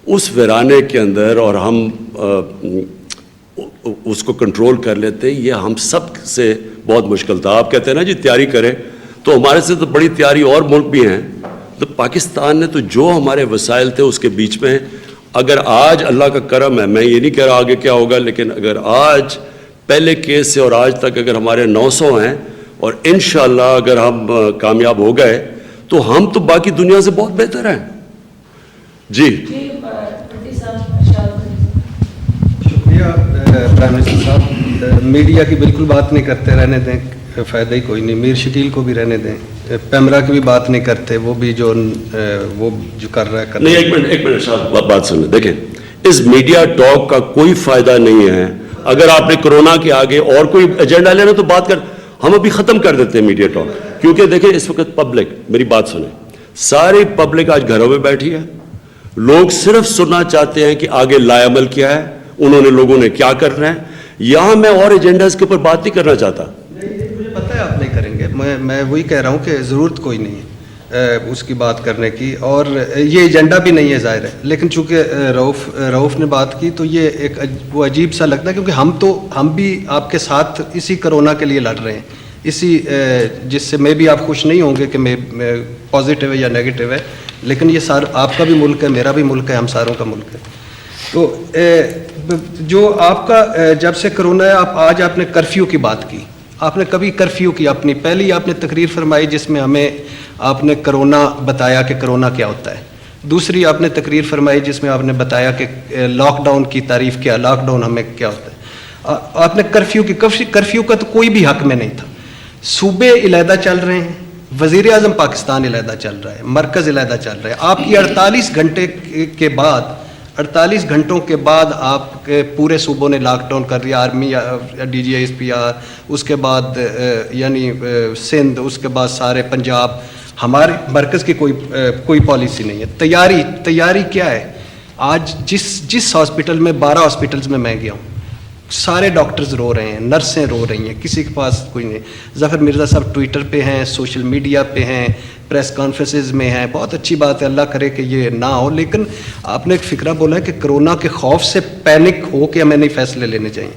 اس ویرانے کے اندر, اور ہم اس کو کنٹرول کر لیتے, یہ ہم سب سے بہت مشکل تھا. آپ کہتے ہیں نا جی تیاری کریں, تو ہمارے سے تو بڑی تیاری اور ملک بھی ہیں. تو پاکستان نے تو جو ہمارے وسائل تھے اس کے بیچ میں, اگر آج اللہ کا کرم ہے, میں یہ نہیں کہہ رہا آگے کیا ہوگا, لیکن اگر آج پہلے کیس سے اور آج تک اگر ہمارے 900 ہیں, اور انشاءاللہ اگر ہم کامیاب ہو گئے تو ہم تو باقی دنیا سے بہت بہتر ہیں. جی شکریہ پرائم منسٹر صاحب. میڈیا کی بالکل بات نہیں کرتے, رہنے دیں, فائدہ ہی کوئی نہیں. میر شکیل کو بھی رہنے دیں. پیمرا کی بھی بات نہیں کرتے, وہ بھی جو کر رہا ہے نہیں. ایک منٹ صاحب بات سنیں. دیکھیں اس میڈیا ٹاک کا کوئی فائدہ نہیں ہے. اگر آپ نے کرونا کے آگے اور کوئی ایجنڈا لینا تو بات کر, ہم ابھی ختم کر دیتے ہیں میڈیا ٹاک. کیونکہ دیکھیں اس وقت پبلک, میری بات سنیں, ساری پبلک آج گھروں میں بیٹھی ہے. لوگ صرف سننا چاہتے ہیں کہ آگے لائے عمل کیا ہے, انہوں نے لوگوں نے کیا کرنا ہے. یہاں میں اور ایجنڈاز کے اوپر بات نہیں کرنا چاہتا. مجھے پتہ ہے آپ نہیں کریں گے. میں وہی کہہ رہا ہوں کہ ضرورت کوئی نہیں ہے اس کی بات کرنے کی, اور یہ ایجنڈا بھی نہیں ہے ظاہر ہے. لیکن چونکہ رؤف نے بات کی تو یہ ایک وہ عجیب سا لگتا ہے, کیونکہ ہم بھی آپ کے ساتھ اسی کرونا کے لیے لڑ رہے ہیں, اسی جس سے میں بھی آپ خوش نہیں ہوں گے کہ میں پازیٹیو ہے یا نیگیٹو ہے, لیکن یہ آپ کا بھی ملک ہے, میرا بھی ملک ہے, ہم ساروں کا ملک ہے. تو جو آپ کا جب سے کرونا ہے, آج آپ نے کرفیو کی بات کی. آپ نے کبھی کرفیو کی اپنی پہلی آپ نے تقریر فرمائی جس میں ہمیں آپ نے کرونا بتایا کہ کرونا کیا ہوتا ہے. دوسری آپ نے تقریر فرمائی جس میں آپ نے بتایا کہ لاک ڈاؤن کی تعریف کیا, لاک ڈاؤن ہمیں کیا ہوتا ہے. آپ نے کرفیو کا تو کوئی بھی حق میں نہیں تھا. صوبے علیحدہ چل رہے ہیں, وزیر اعظم پاکستان علیحدہ چل رہا ہے, مرکز علیحدہ چل رہا ہے. آپ کی 48 گھنٹے کے بعد 48 گھنٹوں کے بعد آپ کے پورے صوبوں نے لاک ڈاؤن کر دیا. Army D G S P R, اس کے بعد یعنی سندھ, اس کے بعد سارے پنجاب. ہمارے مرکز کی کوئی پالیسی نہیں ہے. تیاری کیا ہے آج جس ہاسپٹل میں 12 ہاسپٹلز میں گیا ہوں, سارے ڈاکٹرز رو رہے ہیں, نرسیں رو رہی ہیں, کسی کے پاس کوئی نہیں. ظفر مرزا صاحب ٹویٹر پہ ہیں, سوشل میڈیا پہ ہیں, پریس کانفرنسز میں ہیں. بہت اچھی بات ہے, اللہ کرے کہ یہ نہ ہو. لیکن آپ نے ایک فکرہ بولا ہے کہ کرونا کے خوف سے پینک ہو کے ہمیں نہیں فیصلے لینے چاہیے,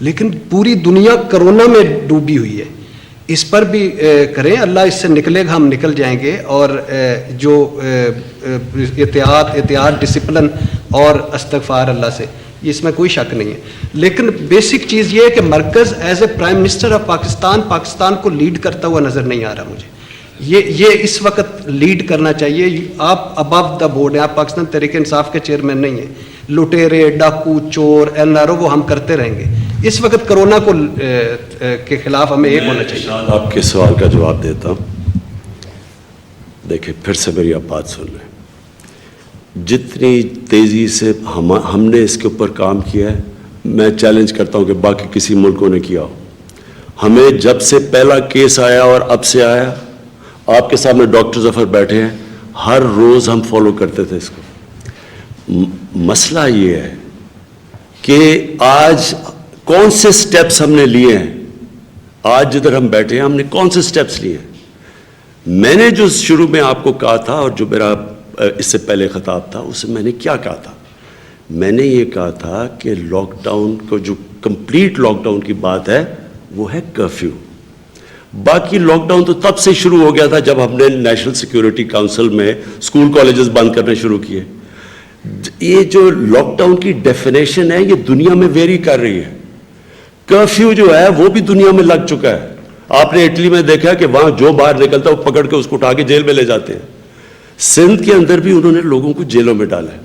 لیکن پوری دنیا کرونا میں ڈوبی ہوئی ہے, اس پر بھی کریں. اللہ اس سے نکلے گا, ہم نکل جائیں گے. اور جو احتیاط ڈسپلن اور استغفار اللہ سے, اس میں کوئی شک نہیں ہے. لیکن بیسک چیز یہ ہے کہ مرکز as a prime minister of Pakistan کو لیڈ کرتا ہوا نظر نہیں آ رہا مجھے. یہ اس وقت لیڈ کرنا چاہیے. آپ ابو دا بورڈ ہیں, آپ پاکستان تحریک انصاف کے چیئرمین نہیں ہیں. لٹیرے, ڈاکو, چور, NRO وہ ہم کرتے رہیں گے. اس وقت کرونا کو کے خلاف ہمیں ایک ہونا چاہیے. آپ کے سوال کا جواب دیتا ہوں. دیکھیں, پھر سے میری آپ بات سن لیں. جتنی تیزی سے ہم نے اس کے اوپر کام کیا ہے, میں چیلنج کرتا ہوں کہ باقی کسی ملکوں نے کیا ہو. ہمیں جب سے پہلا کیس آیا اور اب سے آیا, آپ کے سامنے ڈاکٹر ظفر بیٹھے ہیں, ہر روز ہم فالو کرتے تھے اس کو. مسئلہ یہ ہے کہ آج کون سے سٹیپس ہم نے لیے ہیں. آج جدھر ہم بیٹھے ہیں, ہم نے کون سے سٹیپس لیے ہیں. میں نے جو شروع میں آپ کو کہا تھا, اور جو میرا اس سے پہلے خطاب تھا, اس میں نے کیا کہا تھا؟ میں نے یہ کہا تھا کہ لاک ڈاؤن کو, جو کمپلیٹ لاک ڈاؤن کی بات ہے, وہ ہے کرفیو. باقی لاک ڈاؤن تو تب سے شروع ہو گیا تھا جب ہم نے نیشنل سیکیورٹی کاؤنسل میں اسکول کالجز بند کرنے شروع کیے. یہ جو لاک ڈاؤن کی ڈیفینیشن ہے, یہ دنیا میں ویری کر رہی ہے. کرفیو جو ہے وہ بھی دنیا میں لگ چکا ہے. آپ نے اٹلی میں دیکھا کہ وہاں جو باہر نکلتا ہے وہ پکڑ کے اس کو اٹھا کے جیل میں لے جاتے ہیں. سندھ کے اندر بھی انہوں نے لوگوں کو جیلوں میں ڈالا ہے.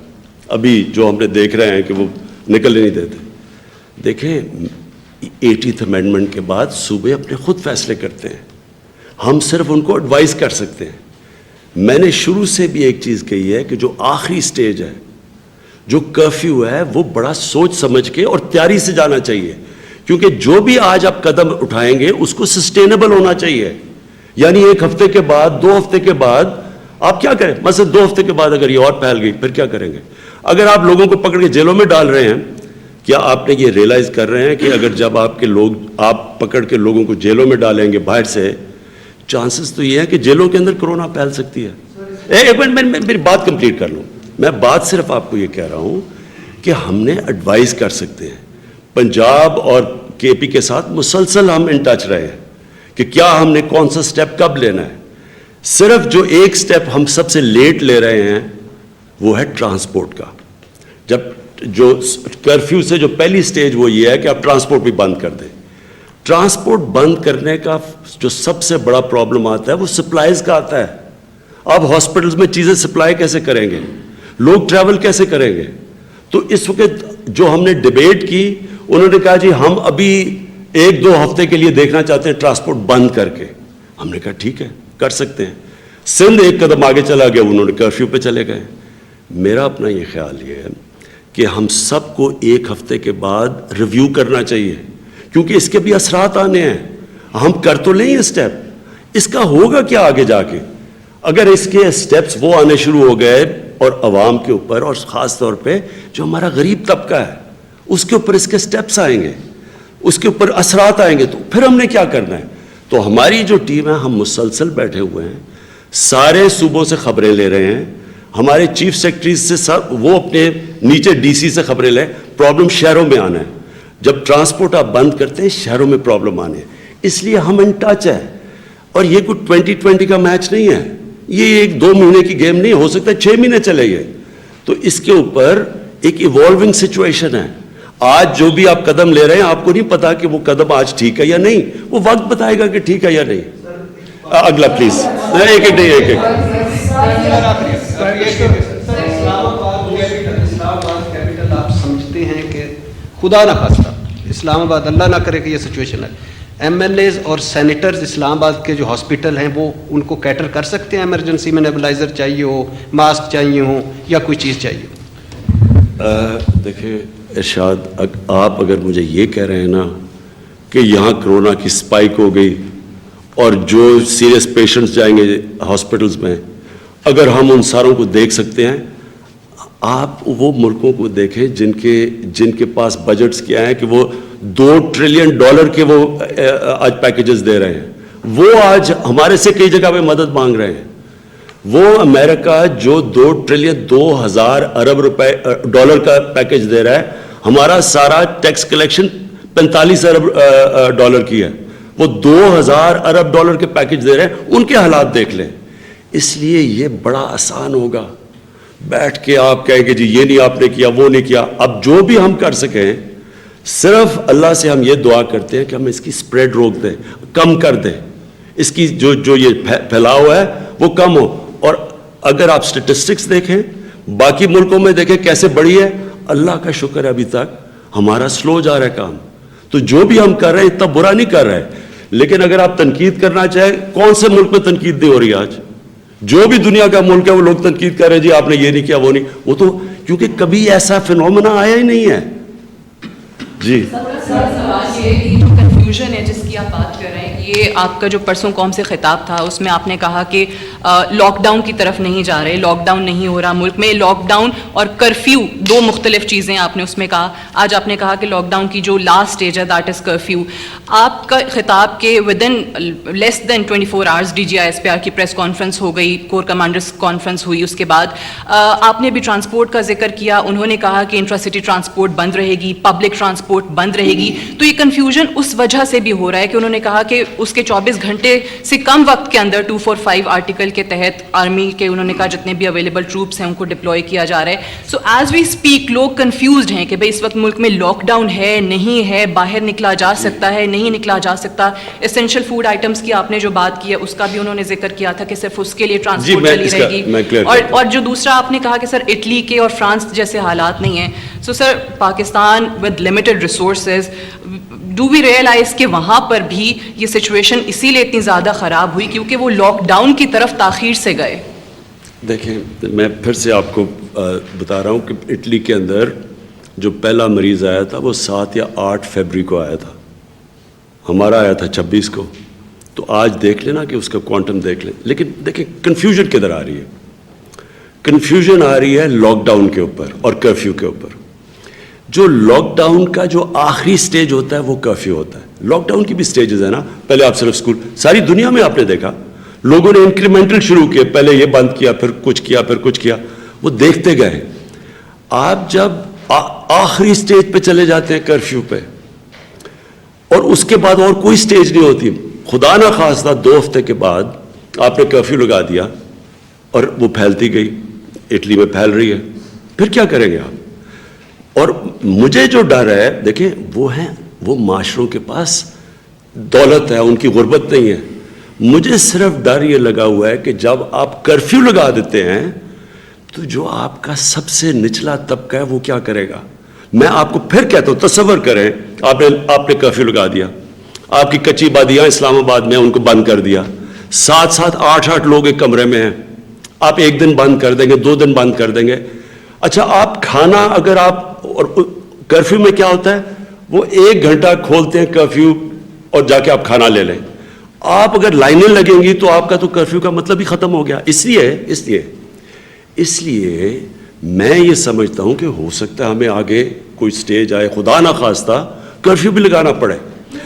ابھی جو ہم نے دیکھ رہے ہیں کہ وہ نکلنے نہیں دیتے. دیکھیں, 80th امینڈمنٹ کے بعد صوبے اپنے خود فیصلے کرتے ہیں, ہم صرف ان کو ایڈوائز کر سکتے ہیں. میں نے شروع سے بھی ایک چیز کہی ہے کہ جو آخری سٹیج ہے, جو کرفیو ہے, وہ بڑا سوچ سمجھ کے اور تیاری سے جانا چاہیے. کیونکہ جو بھی آج آپ قدم اٹھائیں گے اس کو سسٹینیبل ہونا چاہیے. یعنی 1 ہفتے کے بعد, 2 ہفتے کے بعد آپ کیا کریں؟ مثلا 2 ہفتے کے بعد اگر یہ اور پھیل گئی, پھر کیا کریں گے؟ اگر آپ لوگوں کو پکڑ کے جیلوں میں ڈال رہے ہیں, کیا آپ نے یہ ریئلائز کر رہے ہیں کہ اگر جب آپ پکڑ کے لوگوں کو جیلوں میں ڈالیں گے باہر سے, چانسز تو یہ ہے کہ جیلوں کے اندر کرونا پھیل سکتی ہے. ایک منٹ, میری بات کمپلیٹ کر لوں. میں بات صرف آپ کو یہ کہہ رہا ہوں کہ ہم نے ایڈوائز کر سکتے ہیں. پنجاب اور KP کے ساتھ مسلسل ہم ان ٹچ رہے ہیں کہ کیا ہم نے کون سا سٹیپ کب لینا ہے. صرف جو ایک سٹیپ ہم سب سے لیٹ لے رہے ہیں وہ ہے ٹرانسپورٹ کا. جب جو کرفیو سے جو پہلی سٹیج وہ یہ ہے کہ آپ ٹرانسپورٹ بھی بند کر دیں. ٹرانسپورٹ بند کرنے کا جو سب سے بڑا پرابلم آتا ہے وہ سپلائز کا آتا ہے. آپ ہاسپٹلز میں چیزیں سپلائی کیسے کریں گے, لوگ ٹریول کیسے کریں گے؟ تو اس وقت جو ہم نے ڈیبیٹ کی, انہوں نے کہا جی ہم ابھی 1-2 ہفتے کے لیے دیکھنا چاہتے ہیں ٹرانسپورٹ بند کر کے. ہم نے کہا ٹھیک ہے, کر سکتے ہیں. سندھ ایک قدم آگے چلا گیا, انہوں نے کرفیو پہ چلے گئے. میرا اپنا یہ خیال یہ ہے کہ ہم سب کو 1 ہفتے کے بعد ریویو کرنا چاہیے, کیونکہ اس کے بھی اثرات آنے ہیں. ہم کر تو لیں یہ اسٹیپ, اس کا ہوگا کیا آگے جا کے؟ اگر اس کے اسٹیپس وہ آنے شروع ہو گئے اور عوام کے اوپر, اور خاص طور پہ جو ہمارا غریب طبقہ ہے, اس کے اوپر اس کے اسٹیپس آئیں گے, اس کے اوپر اثرات آئیں گے, تو پھر ہم نے کیا کرنا ہے؟ تو ہماری جو ٹیم ہے, ہم مسلسل بیٹھے ہوئے ہیں, سارے صوبوں سے خبریں لے رہے ہیں. ہمارے چیف سیکرٹریز سے وہ اپنے نیچے DC سے خبریں لیں. پرابلم شہروں میں آنا ہے. جب ٹرانسپورٹ آپ بند کرتے ہیں, شہروں میں پرابلم آنے ہیں. اس لیے ہم ان ٹچ ہے. اور یہ کوئی 2020 کا میچ نہیں ہے, یہ 1-2 مہینے کی گیم نہیں, ہو سکتا ہے 6 مہینے چلے گئے. تو اس کے اوپر ایک ایوالونگ سچویشن ہے. آج جو بھی آپ قدم لے رہے ہیں, آپ کو نہیں پتا کہ وہ قدم آج ٹھیک ہے یا نہیں, وہ وقت بتائے گا کہ ٹھیک ہے یا نہیں. اگلا پلیز, ایک آپ سمجھتے ہیں کہ خدا نہ خواستہ اسلام آباد, اللہ نہ کرے کہ یہ سچویشن ہے, MLAs اور سینیٹرز اسلام آباد کے جو ہاسپٹل ہیں وہ ان کو کیٹر کر سکتے ہیں؟ ایمرجنسی میں نیبلائزر چاہیے ہو, ماسک چاہیے ہو, یا کوئی چیز چاہیے ہو؟ دیکھیں ارشاد, آپ اگر مجھے یہ کہہ رہے ہیں نا کہ یہاں کرونا کی اسپائک ہو گئی اور جو سیریس پیشنٹس جائیں گے ہاسپٹلز میں, اگر ہم ان ساروں کو دیکھ سکتے ہیں, آپ وہ ملکوں کو دیکھیں جن کے پاس بجٹس کیا ہیں کہ وہ $2 ٹریلین کے وہ آج پیکیجز دے رہے ہیں، وہ آج ہمارے سے کئی جگہ پہ مدد مانگ رہے ہیں. وہ امریکہ جو $2 ارب ڈالر کا پیکیج دے رہا ہے، ہمارا سارا ٹیکس کلیکشن $45 ارب کی ہے، وہ $2000 ارب کے پیکیج دے رہے ہیں. ان کے حالات دیکھ لیں. اس لیے یہ بڑا آسان ہوگا بیٹھ کے آپ کہیں کہ جی یہ نہیں آپ نے کیا، وہ نہیں کیا. اب جو بھی ہم کر سکیں، صرف اللہ سے ہم یہ دعا کرتے ہیں کہ ہم اس کی سپریڈ روک دیں، کم کر دیں، اس کی جو یہ پھیلاؤ ہے وہ کم ہو. اور اگر آپ سٹیٹسٹکس دیکھیں، باقی ملکوں میں دیکھیں کیسے بڑھی ہے، اللہ کا شکر ہے ابھی تک ہمارا سلو جا رہا ہے کام. تو جو بھی ہم کر رہے ہیں اتنا برا نہیں کر رہے. لیکن اگر آپ تنقید کرنا چاہیں، کون سے ملک میں تنقید نہیں ہو رہی آج؟ جو بھی دنیا کا ملک ہے وہ لوگ تنقید کر رہے ہیں، جی آپ نے یہ نہیں کیا، وہ نہیں. وہ تو کیونکہ کبھی ایسا فینومینا آیا ہی نہیں ہے. جی سوال یہ جو کنفیوژن ہے جس کی آپ بات کر رہے ہیں، یہ آپ کا جو پرسوں قوم سے خطاب تھا اس میں آپ نے کہا کہ لاک ڈاؤن کی طرف نہیں جا رہے، لاک ڈاؤن نہیں ہو رہا ملک میں. لاک ڈاؤن اور کرفیو دو مختلف چیزیں آپ نے اس میں کہا. آج آپ نے کہا کہ لاک ڈاؤن کی جو لاسٹ اسٹیج ہے دیٹ از کرفیو. آپ کا خطاب کے within less than 24 hours DGISPR کی پریس کانفرنس ہو گئی، کور کمانڈرز کانفرنس ہوئی. اس کے بعد آپ نے بھی ٹرانسپورٹ کا ذکر کیا. انہوں نے کہا کہ انٹرا سٹی ٹرانسپورٹ بند رہے گی، پبلک ٹرانسپورٹ بند رہے گی. تو یہ کنفیوژن اس وجہ سے بھی ہو رہا ہے کہ انہوں نے کہا کہ اس کے 24 گھنٹے سے کم وقت کے اندر 245 آرٹیکل کے تحت آرمی کے انہوں نے کہا جتنے بھی اویلیبل ٹروپس ہیں ان کو ڈپلوائے کیا جا رہا ہے. سو ایز وی اسپیک لوگ کنفیوزڈ ہیں کہ بھئی اس وقت ملک میں لاک ڈاؤن ہے نہیں ہے، باہر نکلا جا سکتا ہے نہیں نکلا جا سکتا. اسینشیل فوڈ آئٹمس کی آپ نے جو بات کی ہے اس کا بھی انہوں نے ذکر کیا تھا کہ صرف اس کے لیے ٹرانسپورٹ چلی رہے گی. اور جو دوسرا آپ نے کہا کہ سر اٹلی کے اور فرانس جیسے حالات نہیں ہیں. So sir Pakistan with limited resources, do we realise کہ وہاں پر بھی یہ سچویشن اسی لیے اتنی زیادہ خراب ہوئی کیونکہ وہ لاک ڈاؤن کی طرف تاخیر سے گئے؟ دیکھیں، میں پھر سے آپ کو بتا رہا ہوں کہ اٹلی کے اندر جو پہلا مریض آیا تھا وہ 7 یا 8 فیبری کو آیا تھا، ہمارا آیا تھا 26 کو. تو آج دیکھ لینا کہ اس کا کوانٹم دیکھ لیں. لیکن دیکھیں کنفیوژن کدھر آ رہی ہے؟ کنفیوژن آ رہی ہے لاک ڈاؤن کے اوپر اور کرفیو کے اوپر. جو لاک ڈاؤن کا جو آخری سٹیج ہوتا ہے وہ کرفیو ہوتا ہے. لاک ڈاؤن کی بھی سٹیجز ہیں نا. پہلے آپ صرف اسکول، ساری دنیا میں آپ نے دیکھا لوگوں نے انکریمنٹل شروع کیے، پہلے یہ بند کیا پھر کچھ کیا پھر کچھ کیا، وہ دیکھتے گئے. آپ جب آخری سٹیج پہ چلے جاتے ہیں کرفیو پہ، اور اس کے بعد اور کوئی سٹیج نہیں ہوتی، خدا نہ خواستہ 2 ہفتے کے بعد آپ نے کرفیو لگا دیا اور وہ پھیلتی گئی، اٹلی میں پھیل رہی ہے، پھر کیا کریں گے آپ؟ اور مجھے جو ڈر ہے، دیکھیں وہ معاشروں کے پاس دولت ہے، ان کی غربت نہیں ہے. مجھے صرف ڈر یہ لگا ہوا ہے کہ جب آپ کرفیو لگا دیتے ہیں تو جو آپ کا سب سے نچلا طبقہ ہے وہ کیا کرے گا؟ میں آپ کو پھر کہتا ہوں، تصور کریں آپ نے کرفیو لگا دیا، آپ کی کچی بادیاں اسلام آباد میں ان کو بند کر دیا، 7 8 لوگ ایک کمرے میں ہیں. آپ 1 دن بند کر دیں گے، 2 دن بند کر دیں گے. اچھا آپ کھانا، اگر آپ، اور کرفیو میں کیا ہوتا ہے، وہ 1 گھنٹہ کھولتے ہیں کرفیو اور جا کے آپ کھانا لے لیں. آپ اگر لائنیں لگیں گی تو آپ کا تو کرفیو کا مطلب ہی ختم ہو گیا. اس لیے میں یہ سمجھتا ہوں کہ ہو سکتا ہے ہمیں آگے کوئی سٹیج آئے، خدا نہ خواستہ کرفیو بھی لگانا پڑے.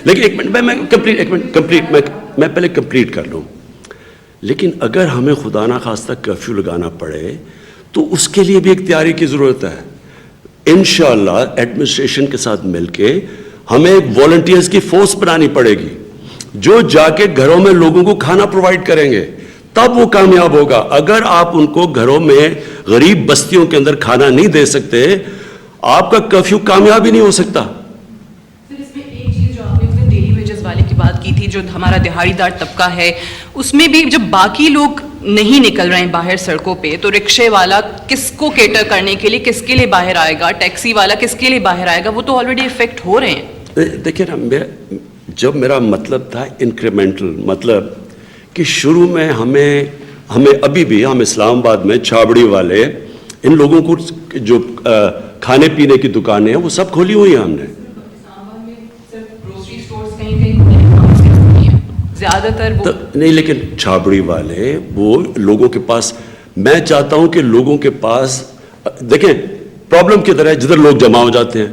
لیکن ایک منٹ میں پہلے کمپلیٹ کر لوں. لیکن اگر ہمیں خدا نہ خواستہ کرفیو لگانا پڑے تو اس کے لیے بھی ایک تیاری کی ضرورت ہے. انشاءاللہ ایڈمنسٹریشن کے ساتھ مل کے ہمیں ایک والنٹیئرز کی فورس بنانی پڑے گی جو جا کے گھروں میں لوگوں کو کھانا پرووائڈ کریں گے، تب وہ کامیاب ہوگا. اگر آپ ان کو گھروں میں غریب بستیوں کے اندر کھانا نہیں دے سکتے، آپ کا کرفیو کامیاب ہی نہیں ہو سکتا. اس میں ایک چیز جو آپ نے ڈیلی ویجز والے کی بات کی تھی، جو ہمارا دہاڑی دار طبقہ ہے، اس میں بھی جب باقی لوگ نہیں نکل رہے ہیں باہر سڑکوں پہ، تو رکشے والا کس کو کیٹر کرنے کے لیے کس کے لیے باہر آئے گا، ٹیکسی والا کس کے لیے باہر آئے گا؟ وہ تو آلریڈی افیکٹ ہو رہے ہیں. دیکھیں نا، جب میرا مطلب تھا انکریمنٹل، مطلب کہ شروع میں ہمیں ابھی بھی ہم اسلام آباد میں چھابڑی والے ان لوگوں کو جو کھانے پینے کی دکانیں ہیں وہ سب کھولی ہوئی ہیں ہم نے. زیادہ تر نہیں، لیکن چھابڑی والے وہ لوگوں کے پاس، میں چاہتا ہوں کہ لوگوں کے پاس دیکھیں پرابلم کدھر ہے؟ جدھر لوگ جمع ہو جاتے ہیں.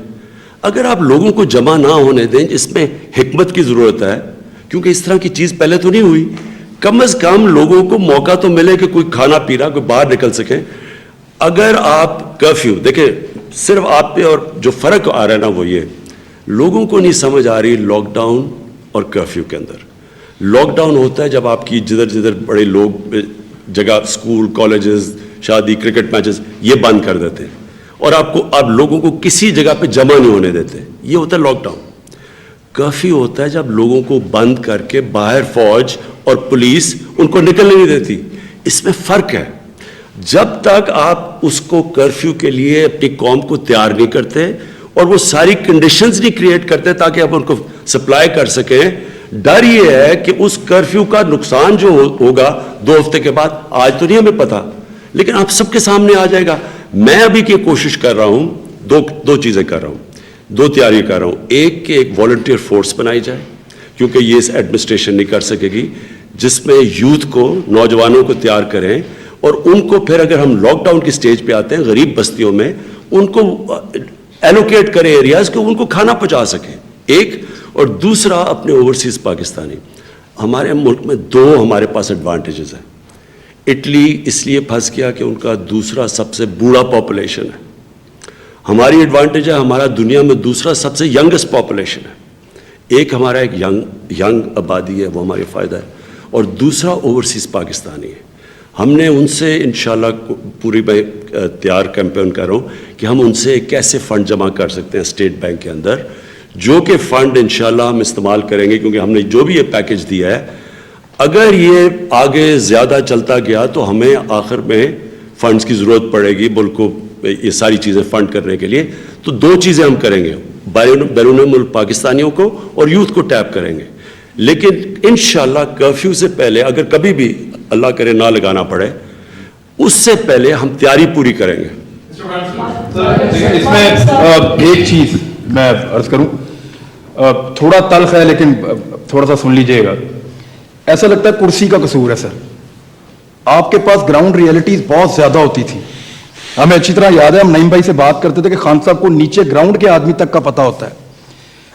اگر آپ لوگوں کو جمع نہ ہونے دیں، اس میں حکمت کی ضرورت ہے، کیونکہ اس طرح کی چیز پہلے تو نہیں ہوئی. کم از کم لوگوں کو موقع تو ملے کہ کوئی کھانا پی رہا، کوئی باہر نکل سکیں. اگر آپ کرفیو دیکھیں، صرف آپ پہ اور جو فرق آ رہا ہے نا وہ یہ، لوگوں کو نہیں سمجھ آ رہی لاک ڈاؤن اور کرفیو کے اندر. لاک ڈاؤن ہوتا ہے جب آپ کی جدھر بڑے لوگ جگہ، اسکول، کالجز، شادی، کرکٹ میچز، یہ بند کر دیتے ہیں اور آپ لوگوں کو کسی جگہ پہ جمع نہیں ہونے دیتے. یہ ہوتا ہے لاک ڈاؤن. کرفیو ہوتا ہے جب لوگوں کو بند کر کے باہر فوج اور پولیس ان کو نکلنے نہیں دیتی. اس میں فرق ہے. جب تک آپ اس کو کرفیو کے لیے اپنی قوم کو تیار نہیں کرتے اور وہ ساری کنڈیشنز نہیں کریٹ کرتے تاکہ آپ ان کو سپلائی کر سکیں، ڈر یہ ہے کہ اس کرفیو کا نقصان جو ہوگا 2 ہفتے کے بعد، آج تو نہیں ہمیں پتا لیکن آپ سب کے سامنے آ جائے گا. میں ابھی کی کوشش کر رہا ہوں، دو چیزیں کر رہا ہوں، 2 تیاری کر رہا ہوں. ایک کہ ایک والنٹیئر فورس بنائی جائے، کیونکہ یہ اس ایڈمنسٹریشن نہیں کر سکے گی، جس میں یوتھ کو، نوجوانوں کو تیار کریں اور ان کو پھر اگر ہم لاک ڈاؤن کی سٹیج پہ آتے ہیں غریب بستیوں میں، ان کو ایلوکیٹ کریں ایریاز کو، ان کو کھانا پہنچا سکیں. ایک. اور دوسرا اپنے اوورسیز پاکستانی. ہمارے ملک میں 2 ہمارے پاس ایڈوانٹیجز ہیں. اٹلی اس لیے پھنس گیا کہ ان کا دوسرا سب سے بوڑھا پاپولیشن ہے. ہماری ایڈوانٹیج ہے، ہمارا دنیا میں دوسرا سب سے ینگسٹ پاپولیشن ہے. ایک ہمارا ایک ینگ آبادی ہے، وہ ہمارے فائدہ ہے، اور دوسرا اوورسیز پاکستانی ہے. ہم نے ان سے انشاءاللہ پوری میں تیار کیمپین کر رہا ہوں کہ ہم ان سے کیسے فنڈ جمع کر سکتے ہیں اسٹیٹ بینک کے اندر، جو کہ فنڈ انشاءاللہ ہم استعمال کریں گے، کیونکہ ہم نے جو بھی یہ پیکج دیا ہے، اگر یہ آگے زیادہ چلتا گیا تو ہمیں آخر میں فنڈز کی ضرورت پڑے گی ملک کو یہ ساری چیزیں فنڈ کرنے کے لیے. تو 2 چیزیں ہم کریں گے، بیرون ملک پاکستانیوں کو اور یوتھ کو ٹیپ کریں گے. لیکن انشاءاللہ کرفیو سے پہلے اگر کبھی بھی اللہ کرے نہ لگانا پڑے، اس سے پہلے ہم تیاری پوری کریں گے. اس میں ایک چیز میں عرض کروں، تھوڑا تلخ ہے لیکن تھوڑا سا سن لیجئے گا. ایسا لگتا ہے کرسی کا قصور ہے سر. آپ کے پاس گراؤنڈ ریئلٹیز بہت زیادہ ہوتی تھی. ہمیں اچھی طرح یاد ہے، ہم نعیم بھائی سے بات کرتے تھے کہ خان صاحب کو نیچے گراؤنڈ کے آدمی تک کا پتہ ہوتا ہے.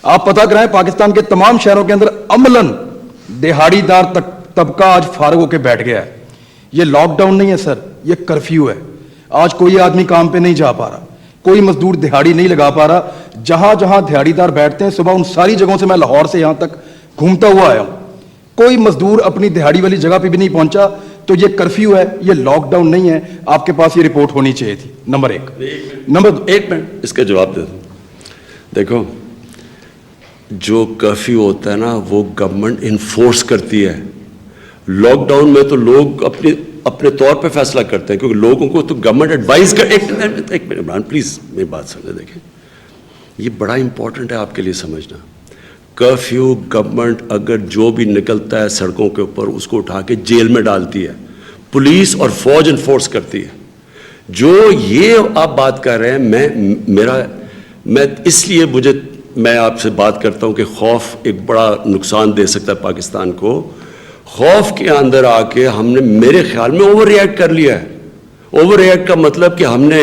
آپ پتہ کرائیں پاکستان کے تمام شہروں کے اندر عملاً دہاڑی دار طبقہ آج فارغ ہو کے بیٹھ گیا ہے. یہ لاک ڈاؤن نہیں ہے سر، یہ کرفیو ہے. آج کوئی آدمی کام پہ نہیں جا پا رہا، کوئی مزدور دہاڑی نہیں لگا پا رہا. جہاں جہاں دہاڑی دار بیٹھتے ہیں صبح ان ساری جگہوں سے میں لاہور سے یہاں تک گھومتا ہوا آیا ہوں، کوئی مزدور اپنی دہاڑی والی جگہ پہ بھی نہیں پہنچا. تو یہ کرفیو ہے، یہ لاک ڈاؤن نہیں ہے. آپ کے پاس یہ رپورٹ ہونی چاہیے تھی. نمبر 1. نمبر 2. ایک منٹ اس کا جواب دے دوں. دیکھو، جو کرفیو ہوتا ہے نا وہ گورنمنٹ انفورس کرتی ہے. لاک ڈاؤن میں تو لوگ اپنے طور پہ فیصلہ کرتے ہیں، کیونکہ لوگوں کو تو گورنمنٹ ایڈوائز کر. ایک منٹ عمران پلیز میری بات سمجھیں. دیکھیں یہ بڑا امپورٹنٹ ہے آپ کے لیے سمجھنا. کرفیو گورنمنٹ اگر جو بھی نکلتا ہے سڑکوں کے اوپر اس کو اٹھا کے جیل میں ڈالتی ہے، پولیس اور فوج انفورس کرتی ہے. جو یہ آپ بات کر رہے ہیں، میں اس لیے میں آپ سے بات کرتا ہوں کہ خوف ایک بڑا نقصان دے سکتا ہے پاکستان کو. خوف کے اندر آ کے ہم نے میرے خیال میں اوور ریئیکٹ کر لیا ہے. اوور ریئیکٹ کا مطلب کہ ہم نے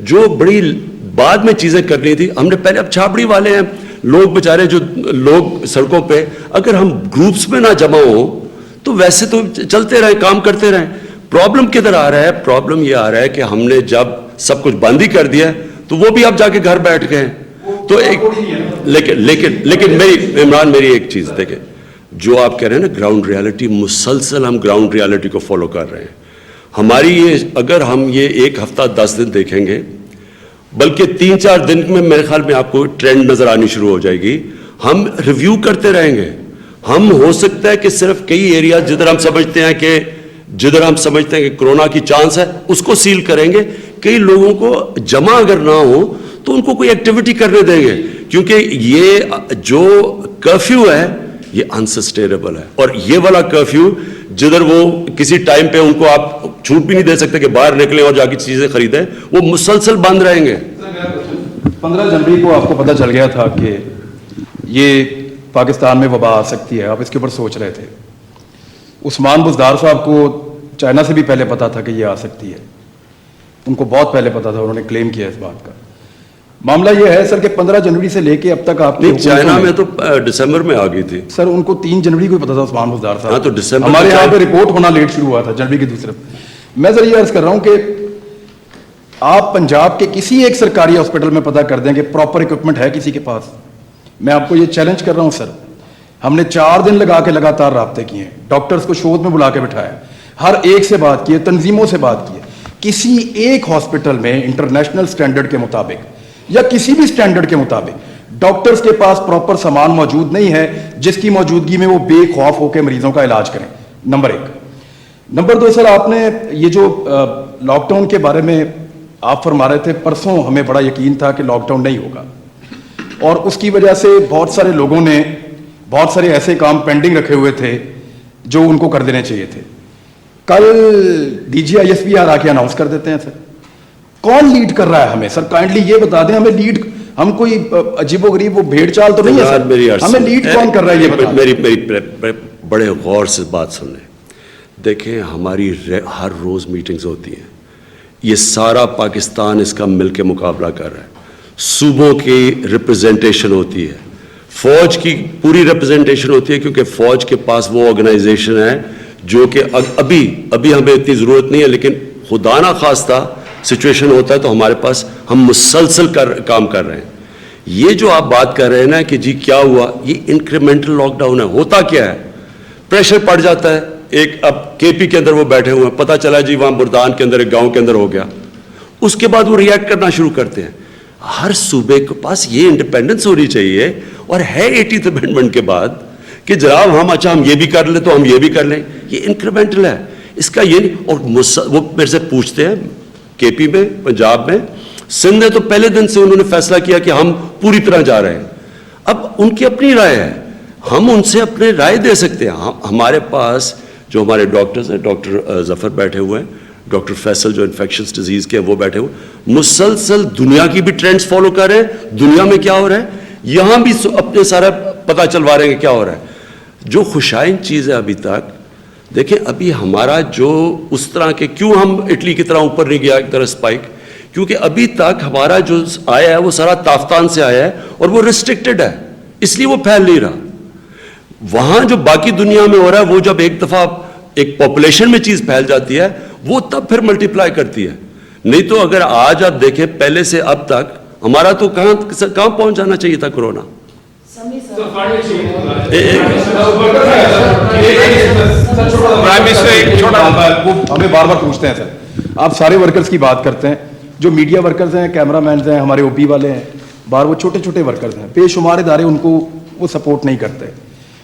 جو بڑی بعد میں چیزیں کرنی تھی ہم نے پہلے. اب چھاپڑی والے ہیں لوگ بیچارے، جو لوگ سڑکوں پہ، اگر ہم گروپس میں نہ جمع ہوں تو ویسے تو چلتے رہیں، کام کرتے رہیں. پرابلم کدھر آ رہا ہے؟ پرابلم یہ آ رہا ہے کہ ہم نے جب سب کچھ بند ہی کر دیا تو وہ بھی اب جا کے گھر بیٹھ گئے. تو ایک لیکن عمران میری ایک چیز دیکھیں، جو آپ کہہ رہے ہیں نا گراؤنڈ ریالٹی، مسلسل ہم گراؤنڈ ریالٹی کو فالو کر رہے ہیں. ہماری یہ اگر ہم یہ 1 ہفتہ 10 دن دیکھیں گے، بلکہ 3-4 دن میں میرے خیال میں آپ کو ٹرینڈ نظر آنی شروع ہو جائے گی. ہم ریویو کرتے رہیں گے. ہم ہو سکتا ہے کہ صرف کئی ایریا جدھر ہم سمجھتے ہیں کہ کرونا کی چانس ہے اس کو سیل کریں گے. کئی لوگوں کو جمع اگر نہ ہو تو ان کو کوئی ایکٹیویٹی کرنے دیں گے، کیونکہ یہ جو کرفیو ہے یہ انسسٹینیبل ہے. اور یہ والا کرفیو جدھر وہ کسی ٹائم پہ ان کو آپ چھوٹ بھی نہیں دے سکتے کہ باہر نکلیں اور جا کے چیزیں خریدیں، وہ مسلسل بند رہیں گے. 15 جنوری کو آپ کو پتہ چل گیا تھا کہ یہ پاکستان میں وبا آ سکتی ہے، آپ اس کے اوپر سوچ رہے تھے. عثمان بزدار صاحب کو چائنا سے بھی پہلے پتا تھا کہ یہ آ سکتی ہے. ان کو بہت پہلے پتا تھا, انہوں نے کلیم کیا اس بات کا. معاملہ یہ ہے سر کہ 15 جنوری سے لے کے اب تک آپ نہیں, چائنا میں تو دسمبر میں آ گئی تھی سر, ان کو 3 جنوری کو پتا تھا عثمان بزدار صاحب. ہاں تو دسمبر ہمارے یہاں پہ رپورٹ ہونا لیٹ شروع ہوا تھا جنوری کے دوسرے. میں سر یہ عرض کر رہا ہوں کہ آپ پنجاب کے کسی ایک سرکاری ہاسپٹل میں پتہ کر دیں کہ پراپر اکوپمنٹ ہے کسی کے پاس. میں آپ کو یہ چیلنج کر رہا ہوں سر, ہم نے 4 دن لگا کے لگاتار رابطے کیے ہیں, ڈاکٹرز کو شوت میں بلا کے بٹھایا, ہر ایک سے بات کی ہے, تنظیموں سے بات کی ہے. کسی ایک ہاسپٹل میں انٹرنیشنل سٹینڈرڈ کے مطابق یا کسی بھی سٹینڈرڈ کے مطابق ڈاکٹرز کے پاس پراپر سامان موجود نہیں ہے جس کی موجودگی میں وہ بے خوف ہو کے مریضوں کا علاج کریں. نمبر 1. نمبر 2 سر, آپ نے یہ جو لاک ڈاؤن کے بارے میں آپ فرما رہے تھے, پرسوں ہمیں بڑا یقین تھا کہ لاک ڈاؤن نہیں ہوگا, اور اس کی وجہ سے بہت سارے لوگوں نے بہت سارے ایسے کام پینڈنگ رکھے ہوئے تھے جو ان کو کر دینے چاہیے تھے. کل DGISP آ کے اناؤنس کر دیتے ہیں سر. کون لیڈ کر رہا ہے ہمیں سر, کائنڈلی یہ بتا دیں ہمیں. لیڈ ہم کوئی عجیب و غریب وہ بھیڑ چال تو نہیں ہے سر, ہمیں لیڈ کون کر رہا ہے یہ بتا دیں. میری بڑے غور سے بات سن لیں. دیکھیں, ہماری ہر روز میٹنگز ہوتی ہیں, یہ سارا پاکستان اس کا مل کے مقابلہ کر رہا ہے. صوبوں کی ریپرزنٹیشن ہوتی ہے, فوج کی پوری ریپرزنٹیشن ہوتی ہے, کیونکہ فوج کے پاس وہ آرگنائزیشن ہے جو کہ ابھی ہمیں اتنی ضرورت نہیں ہے, لیکن خدا نہ خواستہ سچویشن ہوتا ہے تو ہمارے پاس ہم مسلسل کام کر رہے ہیں. یہ جو آپ بات کر رہے ہیں نا کہ جی کیا ہوا, یہ انکریمنٹل لاک ڈاؤن ہے. ہوتا کیا ہے, پریشر پڑ جاتا ہے. ایک اب KP کے اندر وہ بیٹھے ہوئے ہیں, پتہ چلا جی وہاں بردان کے اندر ایک گاؤں کے اندر ہو گیا, اس کے بعد وہ ریئیکٹ کرنا شروع کرتے ہیں. ہر صوبے کے پاس یہ انڈیپینڈنس ہونی چاہیے, اور ہے 80th امینڈمنٹ کے بعد کہ جناب ہم یہ بھی کر لیں تو ہم یہ بھی کر لیں. یہ انکریمنٹل ہے, اس کا یہ نہیں. اور وہ میرے سے پوچھتے ہیں KP میں, پنجاب میں, سندھ میں تو پہلے دن سے انہوں نے فیصلہ کیا کہ ہم پوری طرح جا رہے ہیں. اب ان کی اپنی رائے ہے, ہم ان سے اپنے رائے دے سکتے ہیں. ہمارے پاس جو ہمارے ڈاکٹرز ہیں, ڈاکٹر ظفر بیٹھے ہوئے ہیں, ڈاکٹر فیصل جو انفیکشنز ڈیزیز کے ہیں وہ بیٹھے ہوئے, مسلسل دنیا کی بھی ٹرینڈز فالو کر رہے ہیں, دنیا میں کیا ہو رہا ہے, یہاں بھی اپنے سارا پتہ چلوا رہے ہیں کہ کیا ہو رہا ہے. جو خوشائن چیز ہے ابھی تک, دیکھیں ابھی ہمارا جو اس طرح کے, کیوں ہم اٹلی کی طرح اوپر نہیں گیا ایک طرح اسپائک, کیونکہ ابھی تک ہمارا جو آیا ہے وہ سارا تافتان سے آیا ہے اور وہ ریسٹرکٹڈ ہے, اس لیے وہ پھیل نہیں رہا. وہاں جو باقی دنیا میں ہو رہا ہے وہ جب ایک دفعہ ایک پاپولیشن میں چیز پھیل جاتی ہے وہ تب پھر ملٹیپلائی کرتی ہے. نہیں تو اگر آج آپ دیکھیں پہلے سے اب تک ہمارا تو کہاں پہنچ جانا چاہیے تھا کورونا. ہمیں بار بار پوچھتے ہیں سر, آپ سارے ورکرز کی بات کرتے ہیں, جو میڈیا ورکرز ہیں, کیمرہ مینز ہیں, ہمارے OP والے ہیں, باہر وہ چھوٹے چھوٹے ورکرز ہیں, بے شمار ادارے ان کو وہ سپورٹ نہیں کرتے.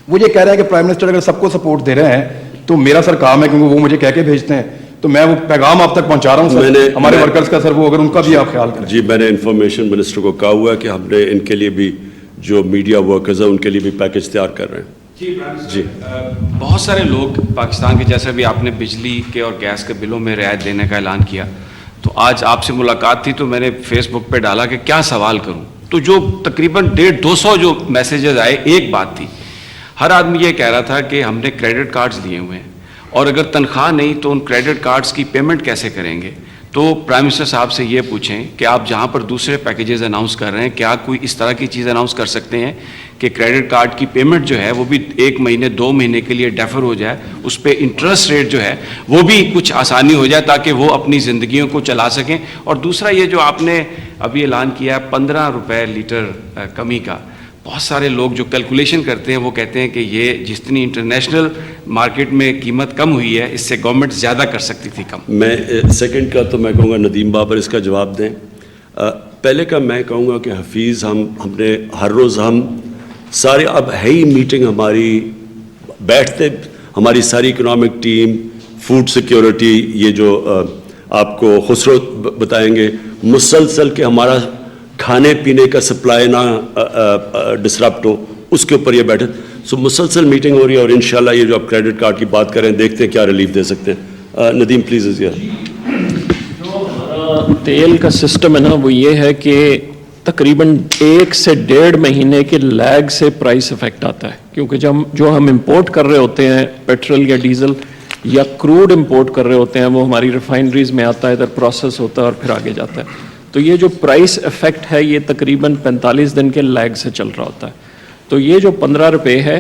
وہ یہ کہہ رہے ہیں کہ پرائم منسٹر اگر سب کو سپورٹ دے رہے ہیں تو میرا سر کام ہے, کیونکہ وہ مجھے کہہ کے بھیجتے ہیں, تو میں وہ پیغام آپ تک پہنچا رہا ہوں سر ہمارے ورکرز کا. سر وہ اگر ان کا بھی آپ خیال کریں. جی, میں نے انفارمیشن منسٹر کو کہا ہوا ہے کہ ہم نے ان کے لیے بھی جو میڈیا ورکرز ہیں ان کے لیے بھی پیکج تیار کر رہے ہیں. جی, بہت سارے لوگ پاکستان کے, جیسے بھی آپ نے بجلی کے اور گیس کے بلوں میں رعایت دینے کا اعلان کیا, تو آج آپ سے ملاقات تھی تو میں نے فیس بک پہ ڈالا کہ کیا سوال کروں, تو جو تقریباً 150-200 جو میسیجز آئے, ایک بات تھی, ہر آدمی یہ کہہ رہا تھا کہ ہم نے کریڈٹ کارڈز لیے ہوئے ہیں اور اگر تنخواہ نہیں تو ان کریڈٹ کارڈز کی پیمنٹ کیسے کریں گے. تو پرائم منسٹر صاحب سے یہ پوچھیں کہ آپ جہاں پر دوسرے پیکیجز اناؤنس کر رہے ہیں, کیا کوئی اس طرح کی چیز اناؤنس کر سکتے ہیں کہ کریڈٹ کارڈ کی پیمنٹ جو ہے وہ بھی 1 مہینے 2 مہینے کے لیے ڈیفر ہو جائے, اس پہ انٹرسٹ ریٹ جو ہے وہ بھی کچھ آسانی ہو جائے تاکہ وہ اپنی زندگیوں کو چلا سکیں. اور دوسرا یہ جو آپ نے ابھی اعلان کیا 15 روپے لیٹر کمی کا, بہت سارے لوگ جو کیلکولیشن کرتے ہیں وہ کہتے ہیں کہ یہ جتنی انٹرنیشنل مارکیٹ میں قیمت کم ہوئی ہے اس سے گورنمنٹ زیادہ کر سکتی تھی کم. میں سیکنڈ کا تو میں کہوں گا ندیم بابر اس کا جواب دیں. پہلے کا میں کہوں گا کہ حفیظ ہم نے ہر روز ہم سارے, اب ہے ہی میٹنگ ہماری, بیٹھتے ہماری ساری اکنامک ٹیم, فوڈ سیکیورٹی, یہ جو آپ کو خسرو بتائیں گے, مسلسل کہ ہمارا کھانے پینے کا سپلائی نہ ڈسرپٹ ہو, اس کے اوپر یہ بیٹھے. سو مسلسل میٹنگ ہو رہی ہے, اور انشاءاللہ یہ جو آپ کریڈٹ کارڈ کی بات کریں دیکھتے ہیں کیا ریلیف دے سکتے ہیں. ندیم پلیز. جو تیل کا سسٹم ہے نا وہ یہ ہے کہ تقریباً 1 سے 1.5 مہینے کے لیگ سے پرائس افیکٹ آتا ہے, کیونکہ جو ہم امپورٹ کر رہے ہوتے ہیں پیٹرول یا ڈیزل یا کروڈ امپورٹ کر رہے ہوتے ہیں, وہ ہماری ریفائنریز میں آتا ہے, ادھر پروسیس ہوتا ہے اور پھر آگے جاتا ہے. تو یہ جو پرائس افیکٹ ہے یہ تقریباً 45 دن کے لیگ سے چل رہا ہوتا ہے. تو یہ جو 15 روپے ہے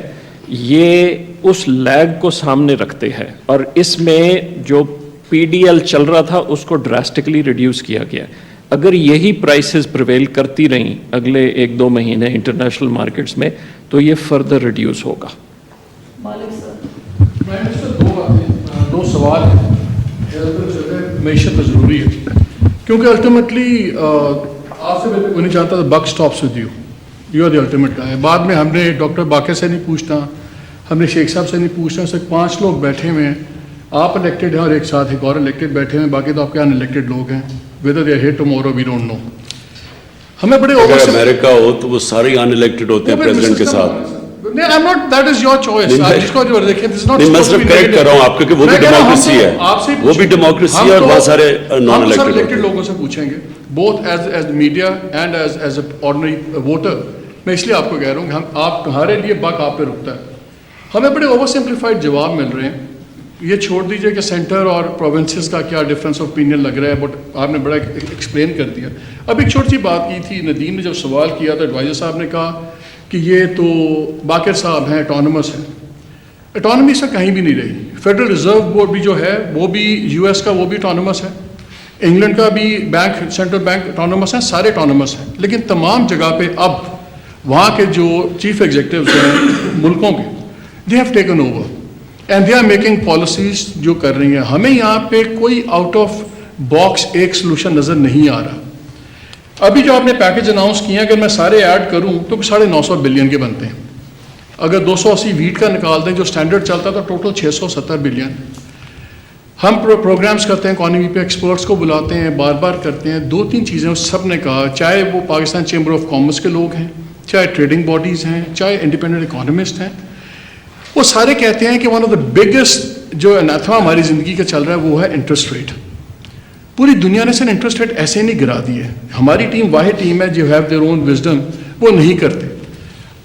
یہ اس لیگ کو سامنے رکھتے ہیں, اور اس میں جو پی ڈی ایل چل رہا تھا اس کو ڈراسٹکلی ریڈیوس کیا گیا. اگر یہی پرائسز پریویل کرتی رہیں اگلے 1-2 مہینے انٹرنیشنل مارکیٹس میں تو یہ فردر ریڈیوس ہوگا. دو سوال ہیں. معیشت تو ضروری ہے کیونکہ الٹیمیٹلی آپ سے میں کوئی نہیں چاہتا buck stops with you are the ultimate guy. بعد میں ہم نے ڈاکٹر باقر سے نہیں پوچھنا, ہم نے شیخ صاحب سے نہیں پوچھنا. صرف 5 لوگ بیٹھے ہوئے ہیں, آپ الیکٹڈ ہیں اور ایک ساتھ ایک اور الیکٹڈ بیٹھے ہوئے ہیں, باقی تو آپ کے ان الیکٹڈ لوگ ہیں. whether they are here tomorrow we don't know. ہمیں بڑے اگر امریکہ ہو تو وہ سارے ان الیکٹڈ ہوتے ہیں پریزیڈنٹ کے ساتھ. I'm not, that is your choice. آپ جس کو جو دیکھیں this is not میں صرف کریکٹ کر رہا ہوں آپ کو کہ وہ بھی ڈیموکریسی ہے, وہ بھی ڈیموکریسی ہے اور بہت سارے نان الیکٹڈ لوگوں سے پوچھیں گے both as media and as an ordinary voter. میں اس لیے آپ کو کہہ رہا ہوں کہ آپ تمہارے لیے بک آپ پہ رکتا ہے. ہمیں بڑے اوور سمپلیفائڈ جواب مل رہے ہیں. یہ چھوڑ دیجئے کہ سینٹر اور پروونسز کا کیا ڈفرینس آف اوپینین لگ رہا ہے, بٹ آپ نے بڑا ایکسپلین کر دیا. اب ایک چھوٹی سی بات کی تھی, ندیم نے جب سوال کیا تو ایڈوائزر صاحب نے کہا کہ یہ تو باقر صاحب ہیں اٹانومس ہیں. اٹانومی سے کہیں بھی نہیں رہی. فیڈرل ریزرو بورڈ بھی جو ہے وہ بھی یو ایس کا وہ بھی اٹانومس ہے, انگلینڈ کا بھی بینک سینٹرل بینک اٹانومس ہیں, سارے اٹانومس ہیں. لیکن تمام جگہ پہ اب وہاں کے جو چیف ایگزیکٹوز ہیں ملکوں کے, they have taken over and they are making policies جو کر رہی ہیں. ہمیں یہاں پہ کوئی آؤٹ آف باکس ایک سلوشن نظر نہیں آ رہا. ابھی جو آپ نے پیکج اناؤنس کیے ہیں اگر میں سارے ایڈ کروں تو 950 بلین کے بنتے ہیں. اگر 280 ویٹ کا نکال دیں جو اسٹینڈرڈ چلتا ہے تو ٹوٹل 670 بلین. ہم پروگرامز کرتے ہیں اکانومی پہ, ایکسپرٹس کو بلاتے ہیں, بار بار کرتے ہیں. 2-3 چیزیں سب نے کہا, چاہے وہ پاکستان چیمبر آف کامرس کے لوگ ہیں, چاہے ٹریڈنگ باڈیز ہیں, چاہے انڈیپینڈنٹ اکانومسٹ ہیں, وہ سارے کہتے ہیں کہ ون آف دا بگیسٹ جو انیتھما ہماری زندگی کا چل رہا ہے وہ ہے انٹرسٹ ریٹ. پوری دنیا نے سر انٹرسٹ ریٹ ایسے نہیں گرا دی ہے. ہماری ٹیم واحد ٹیم ہے جو ہیو دیئر اون وزڈم, وہ نہیں کرتے.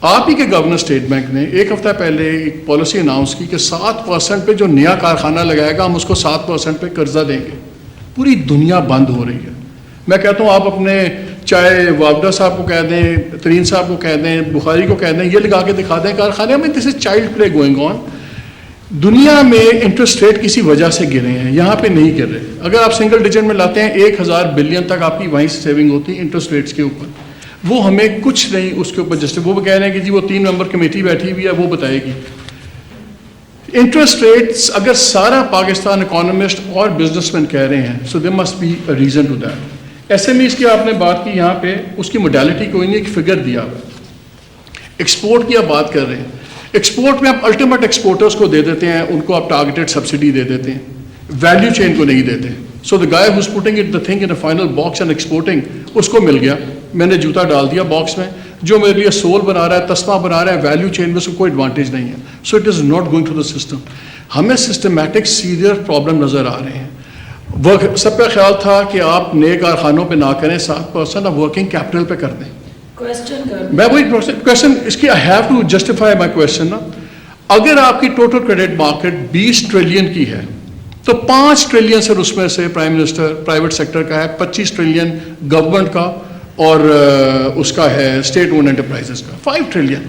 آپ ہی کے گورنر اسٹیٹ بینک نے 1 ہفتہ پہلے ایک پالیسی اناؤنس کی کہ 7% پہ جو نیا کارخانہ لگائے گا ہم اس کو 7% پہ قرضہ دیں گے. پوری دنیا بند ہو رہی ہے. میں کہتا ہوں آپ اپنے چاہے وابڈا صاحب کو کہہ دیں, ترین صاحب کو کہہ دیں, بخاری کو کہہ دیں, یہ لگا کے دکھا دیں کارخانے میں. This is child play going on. دنیا میں انٹرسٹ ریٹ کسی وجہ سے گرے ہیں, یہاں پہ نہیں گر رہے. اگر آپ سنگل ڈیجٹ میں لاتے ہیں 1000 بلین تک آپ کی وہیں سے سیونگ ہوتی ہے انٹرسٹ ریٹس کے اوپر. وہ ہمیں کچھ نہیں اس کے اوپر جسٹ وہ کہہ رہے ہیں کہ جی وہ 3 ممبر کمیٹی بیٹھی ہوئی ہے وہ بتائے گی. انٹرسٹ ریٹس اگر سارا پاکستان اکانومسٹ اور بزنس مین کہہ رہے ہیں so there must be a reason to that. S M Es کی آپ نے بات کی یہاں پہ, اس کی موڈیلٹی کوئی نہیں, ایک فگر دیا. ایکسپورٹ کی آپ بات کر رہے ہیں. ایکسپورٹ میں آپ الٹیمیٹ ایکسپورٹرز کو دے دیتے ہیں, ان کو آپ ٹارگیٹڈ سبسڈی دے دیتے ہیں, ویلیو چین کو نہیں دیتے. So the guy who's putting it the thing in a final box and exporting, اس کو مل گیا, میں نے جوتا ڈال دیا باکس میں, جو میرے لیے سول بنا رہا ہے, تسمہ بنا رہا ہے, ویلیو چین میں اس کو کوئی ایڈوانٹیج نہیں ہے. So it is not going to the system. ہمیں سسٹمیٹک سیریس پرابلم نظر آ رہے ہیں. سب کا خیال تھا کہ آپ نئے کارخانوں پہ نہ کریں, 7% آپ ورکنگ کیپٹل پہ کر دیں. میں وہی کوشچن اس کی I have to justify my question نا. اگر آپ کی ٹوٹل کریڈٹ مارکیٹ 20 ٹریلین کی ہے تو 5 ٹریلین سر اس میں سے پرائم منسٹر پرائیویٹ سیکٹر کا ہے, 25 ٹریلین گورنمنٹ کا اور اس کا ہے اسٹیٹ اونڈ انٹرپرائزز کا, 5 ٹریلین.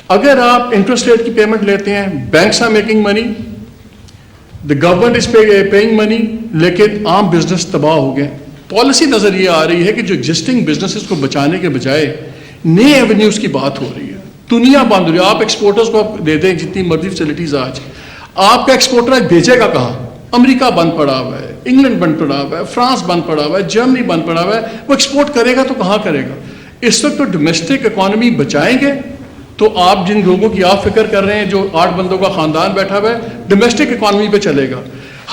اگر آپ انٹرسٹ ریٹ کی پیمنٹ لیتے ہیں, banks are making money, the government is paying money, لیکن عام بزنس تباہ ہو گئے. پالیسی نظر یہ آ رہی ہے کہ جو ایگزسٹنگ بزنسز کو بچانے کے بجائے نئے ایونیوز کی بات ہو رہی ہے. دنیا بند ہو رہی ہے. آپ ایکسپورٹرز کو آپ دے دیں جتنی مرضی فیسلٹیز, آج آپ کا ایکسپورٹر آج بیچے گا کہاں؟ امریکہ بند پڑا ہوا ہے, انگلینڈ بند پڑا ہوا ہے, فرانس بند پڑا ہوا ہے, جرمنی بند پڑا ہوا ہے. وہ ایکسپورٹ کرے گا تو کہاں کرے گا؟ اس وقت تو ڈومیسٹک اکانومی بچائیں گے تو آپ جن لوگوں کی آپ فکر کر رہے ہیں جو 8 بندوں کا خاندان بیٹھا ہوا ہے, ڈومیسٹک اکانومی پہ چلے گا.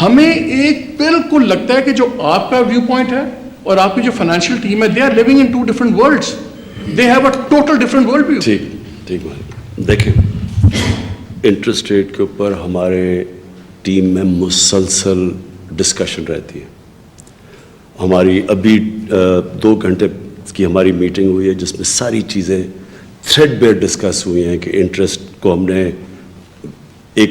ہمیں ایک بالکل لگتا ہے کہ جو آپ کا ویو پوائنٹ ہے اور آپ کی جو فائنینشیل ٹیم ہے, they are living in 2 different worlds, they have a total different world view. ٹھیک دیکھیں, انٹرسٹ ریٹ کے اوپر ہمارے ٹیم میں مسلسل ڈسکشن رہتی ہے. ہماری ابھی 2 گھنٹے کی ہماری میٹنگ ہوئی ہے جس میں ساری چیزیں تھریڈ بیئر ڈسکس ہوئی ہیں کہ انٹرسٹ کو ہم نے ایک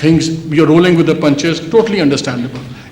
things, you're rolling with the punches, totally understandable.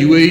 UAE,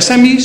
SMEs,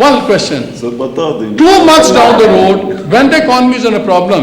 One question. 2 months down the road, when the economy is in a problem,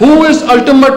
Who is ultimate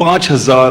5,000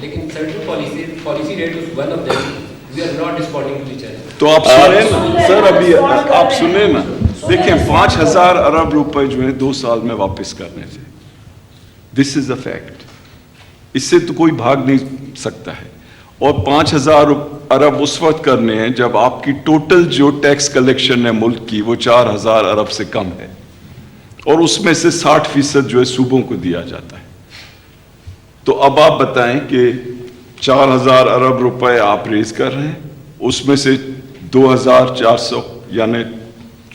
لیکن certain policy rate is one of them. We are not responding to each other. تو آپ سنیں سر, ابھی آپ سنیں نا, دیکھیں 5,000 ارب روپے جو ہیں 2 سال میں واپس کرنے تھے. دس از اے فیکٹ, اس سے تو کوئی بھاگ نہیں سکتا ہے. اور 5,000 ارب اس وقت کرنے ہیں جب آپ کی ٹوٹل جو ٹیکس کلیکشن ہے ملک کی وہ 4,000 ارب سے کم ہے, اور اس میں سے 60% جو ہے صوبوں کو دیا جاتا ہے. تو اب آپ بتائیں کہ 4,000 ارب روپے آپ ریز کر رہے ہیں, اس میں سے 2,400 یعنی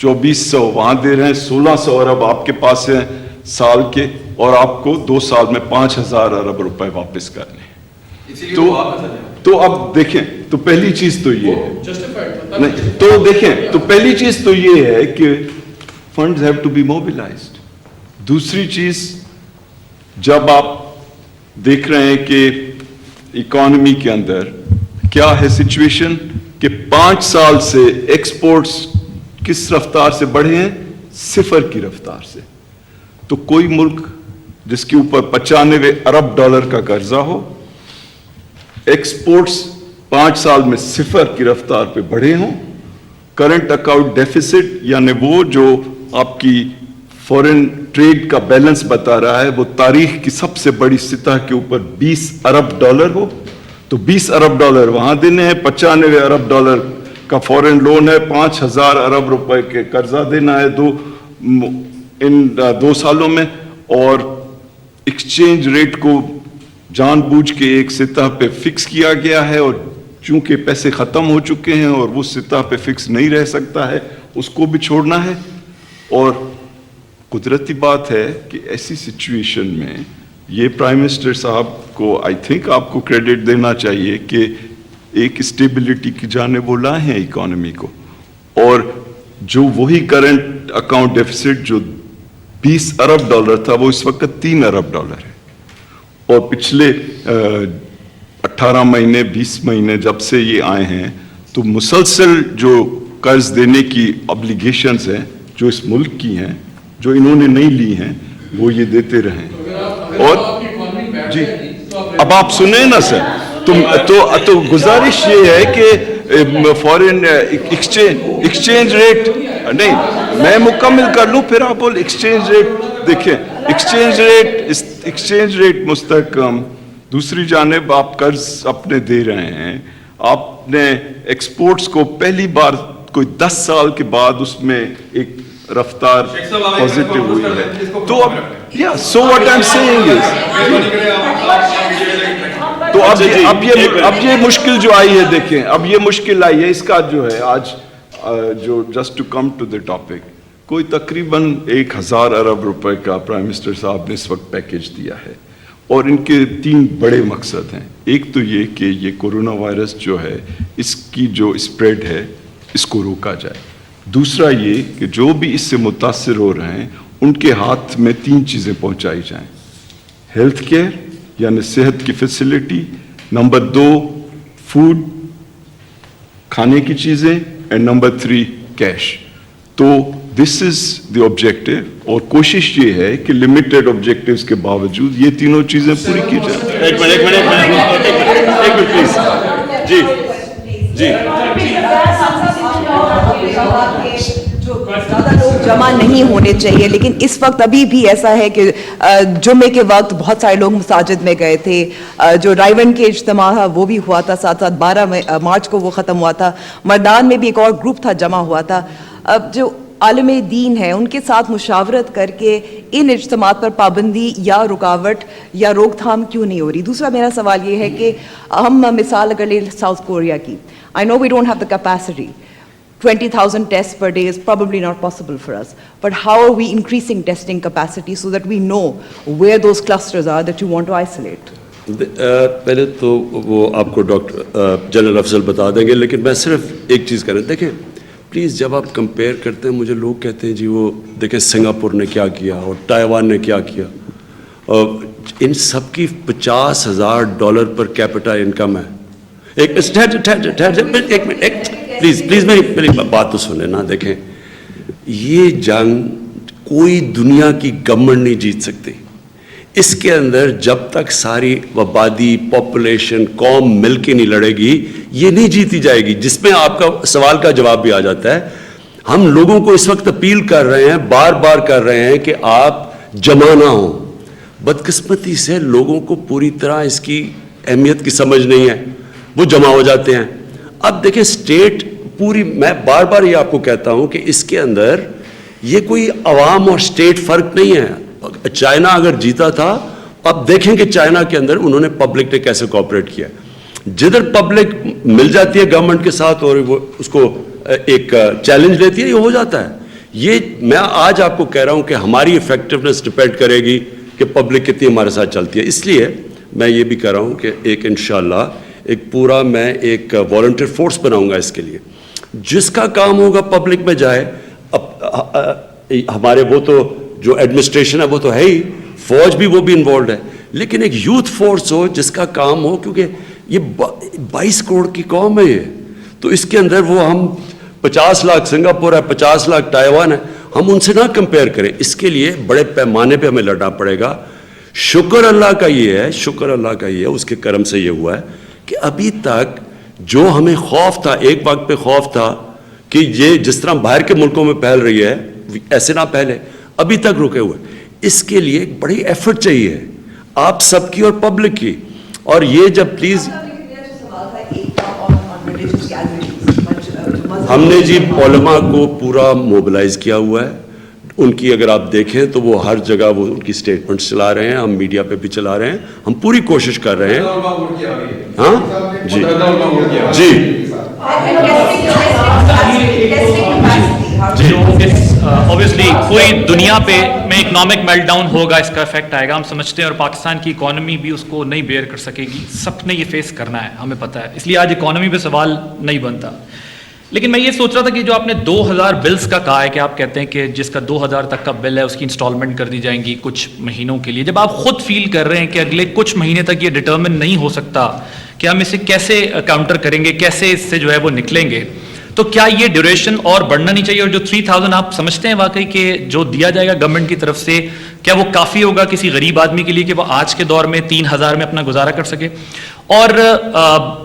2,400 وہاں دے رہے ہیں, 1,600 ارب آپ کے پاس ہیں سال کے, اور آپ کو 2 سال میں 5,000 ارب روپے واپس کرنے ہیں. تو اب دیکھیں, تو پہلی چیز تو یہ ہے نہیں, تو دیکھیں تو پہلی چیز تو یہ ہے کہ فنڈز ہیو ٹو بی موبلائزڈ. دوسری چیز, جب آپ دیکھ رہے ہیں کہ اکانومی کے اندر کیا ہے سچویشن کہ 5 سال سے ایکسپورٹس کس رفتار سے بڑھے ہیں, 0 کی رفتار سے. تو کوئی ملک جس کے اوپر 95 ارب ڈالر کا قرضہ ہو, ایکسپورٹس 5 سال میں 0 کی رفتار پہ بڑھے ہوں, کرنٹ اکاؤنٹ ڈیفیسٹ یعنی وہ جو آپ کی فورن ٹریڈ کا بیلنس بتا رہا ہے وہ تاریخ کی سب سے بڑی سطح کے اوپر 20 ارب ڈالر ہو, تو 20 ارب ڈالر وہاں دینے ہیں, 95 ارب ڈالر کا فورن لون ہے, 5,000 ارب روپے کے قرضہ دینا ہے ان 2 سالوں میں, اور ایکسچینج ریٹ کو جان بوجھ کے ایک سطح پہ فکس کیا گیا ہے, اور چونکہ پیسے ختم ہو چکے ہیں اور وہ سطح پہ فکس نہیں رہ سکتا ہے, اس کو بھی چھوڑنا ہے. اور قدرتی بات ہے کہ ایسی سچویشن میں یہ پرائم منسٹر صاحب کو آئی تھنک آپ کو کریڈٹ دینا چاہیے کہ ایک اسٹیبلٹی کی جانب وہ لائے ہیں اکانومی کو, اور جو وہی کرنٹ اکاؤنٹ ڈیفیسٹ جو 20 ارب ڈالر تھا وہ اس وقت 3 ارب ڈالر ہے, اور پچھلے 18 مہینے 20 مہینے جب سے یہ آئے ہیں تو مسلسل جو قرض دینے کی ابلیگیشنز ہیں جو اس ملک کی ہیں جو انہوں نے نہیں لی ہیں وہ یہ دیتے رہیں. اور جی اب آپ سنیں نا سر, تو گزارش یہ ہے کہ فورن ایکسچینج ریٹ نہیں, میں مکمل کر لوں پھر آپ بول. ایکسچینج ریٹ دیکھیں, ایکسچینج ریٹ مستحکم, دوسری جانب آپ قرض اپنے دے رہے ہیں, آپ نے ایکسپورٹس کو پہلی بار کوئی 10 سال کے بعد اس میں ایک رفتار پازیٹیو ہوئی ہے. تو اب so what I am seeing is, تو اب یہ مشکل جو آئی ہے, دیکھیں اب یہ مشکل آئی ہے, اس کا جو ہے آج جو just to come to the topic, کوئی تقریباً 1,000 ارب روپے کا پرائم منسٹر صاحب نے اس وقت پیکیج دیا ہے, اور ان کے 3 بڑے مقصد ہیں. ایک تو یہ کہ یہ کورونا وائرس جو ہے اس کی جو اسپریڈ ہے اس کو روکا جائے. دوسرا یہ کہ جو بھی اس سے متاثر ہو رہے ہیں ان کے ہاتھ میں 3 چیزیں پہنچائی جائیں, ہیلتھ کیئر یعنی صحت کی فیسلٹی, نمبر 2 فوڈ کھانے کی چیزیں, اینڈ نمبر 3 کیش. تو دس از دی آبجیکٹو, اور کوشش یہ ہے کہ لمیٹڈ آبجیکٹیوز کے باوجود یہ تینوں چیزیں پوری کی جائیں. ایک منٹ پلیز. جی جی جو زیادہ لوگ جمع نہیں ہونے چاہیے, لیکن اس وقت ابھی بھی ایسا ہے کہ جمعے کے وقت بہت سارے لوگ مساجد میں گئے تھے, جو رائیون کے اجتماع تھا وہ بھی ہوا تھا, ساتھ ساتھ 12 مارچ کو وہ ختم ہوا تھا. مردان میں بھی ایک اور گروپ تھا جمع ہوا تھا. اب جو عالم دین ہے ان کے ساتھ مشاورت کر کے ان اجتماعات پر پابندی یا رکاوٹ یا روک تھام کیوں نہیں ہو رہی؟ دوسرا میرا سوال یہ ہے کہ ہم مثال اگر لیں ساؤتھ کوریا کی, I know we don't have the capacity. 20,000 tests per day is probably not possible for us. But how are we increasing testing capacity so that we know where those clusters are that you want to isolate? پہلے تو وہ آپ کو doctor general افضل بتا دیں گے, لیکن میں صرف ایک چیز کر رہا ہوں. دیکھیں پلیز, جب آپ کمپیئر کرتے ہیں, مجھے لوگ کہتے ہیں جی وہ دیکھیں سنگاپور نے کیا کیا اور تائیوان نے کیا کیا, ان سب کی $50,000 پر کیپٹا انکم ہے. ایک منٹ پلیز میری بات تو سنیں نا. دیکھیں یہ جنگ کوئی دنیا کی گورنمنٹ نہیں جیت سکتی. اس کے اندر جب تک ساری آبادی پاپولیشن قوم مل کے نہیں لڑے گی یہ نہیں جیتی جائے گی. جس میں آپ کا سوال کا جواب بھی آ جاتا ہے. ہم لوگوں کو اس وقت اپیل کر رہے ہیں, بار بار کر رہے ہیں کہ آپ جمع نہ ہوں. بدقسمتی سے لوگوں کو پوری طرح اس کی اہمیت کی سمجھ نہیں ہے, وہ جمع ہو جاتے ہیں. اب دیکھیں اسٹیٹ پوری, میں بار بار یہ آپ کو کہتا ہوں کہ اس کے اندر یہ کوئی عوام اور اسٹیٹ فرق نہیں ہے. چائنا اگر جیتا تھا, اب دیکھیں کہ چائنا کے اندر انہوں نے پبلک نے کیسے کوآپریٹ کیا. جدھر پبلک مل جاتی ہے گورنمنٹ کے ساتھ اور وہ اس کو ایک چیلنج لیتی ہے, یہ ہو جاتا ہے. یہ میں آج آپ کو کہہ رہا ہوں کہ ہماری افیکٹونیس ڈپینڈ کرے گی کہ پبلک کتنی ہمارے ساتھ چلتی ہے. اس لیے میں یہ بھی کہہ رہا ہوں کہ ایک انشاءاللہ ایک پورا میں ایک والنٹیئر فورس بناؤں گا اس کے لیے, جس کا کام ہوگا پبلک میں جائے. ہمارے وہ تو جو ایڈمنسٹریشن ہے وہ تو ہے ہی, فوج بھی وہ بھی انوالوڈ ہے, لیکن ایک یوتھ فورس ہو جس کا کام ہو, کیونکہ یہ 22 کروڑ کی قوم ہے یہ, تو اس کے اندر وہ ہم 50 لاکھ سنگاپور ہے, 50 لاکھ تائیوان ہے, ہم ان سے نہ کمپیئر کریں. اس کے لیے بڑے پیمانے پہ ہمیں لڑنا پڑے گا. شکر اللہ کا یہ ہے, شکر اللہ کا یہ ہے, اس کے کرم سے یہ ہوا ہے کہ ابھی تک جو ہمیں خوف تھا, ایک وقت پہ خوف تھا کہ یہ جس طرح باہر کے ملکوں میں پھیل رہی ہے ایسے نہ پھیلے, ابھی تک رکے ہوئے. اس کے لیے ایک بڑی ایفرٹ چاہیے آپ سب کی اور پبلک کی. اور یہ جب پلیز ہم نے جی علماء کو پورا موبلائز کیا ہوا ہے. ان کی اگر آپ دیکھیں تو وہ ہر جگہ وہ ان کی سٹیٹمنٹس چلا رہے ہیں, ہم میڈیا پہ بھی چلا رہے ہیں, ہم پوری کوشش کر رہے ہیں. ہاں جی جی اوبیسلی پوری دنیا پہ میں اکنامک میلٹ ڈاؤن ہوگا, اس کا افیکٹ آئے گا, ہم سمجھتے ہیں, اور پاکستان کی اکانومی بھی اس کو نہیں بیئر کر سکے گی. سب نے یہ فیس کرنا ہے, ہمیں پتہ ہے, اس لیے آج اکانومی پہ سوال نہیں بنتا. لیکن میں یہ سوچ رہا تھا کہ جو آپ نے 2000 بلز کا کہا ہے کہ آپ کہتے ہیں کہ جس کا 2000 تک کا بل ہے اس کی انسٹالمنٹ کر دی جائیں گی کچھ مہینوں کے لیے, جب آپ خود فیل کر رہے ہیں کہ اگلے کچھ مہینے تک یہ ڈٹرمن نہیں ہو سکتا کہ ہم اسے کیسے کاؤنٹر کریں گے, کیسے اس سے جو ہے وہ نکلیں گے, تو کیا یہ ڈیوریشن اور بڑھنا نہیں چاہیے؟ اور جو 3000 آپ سمجھتے ہیں واقعی کہ جو دیا جائے گا گورنمنٹ کی طرف سے, کیا وہ کافی ہوگا کسی غریب آدمی کے لیے کہ وہ آج کے دور میں 3000 میں اپنا گزارا کر سکے؟ اور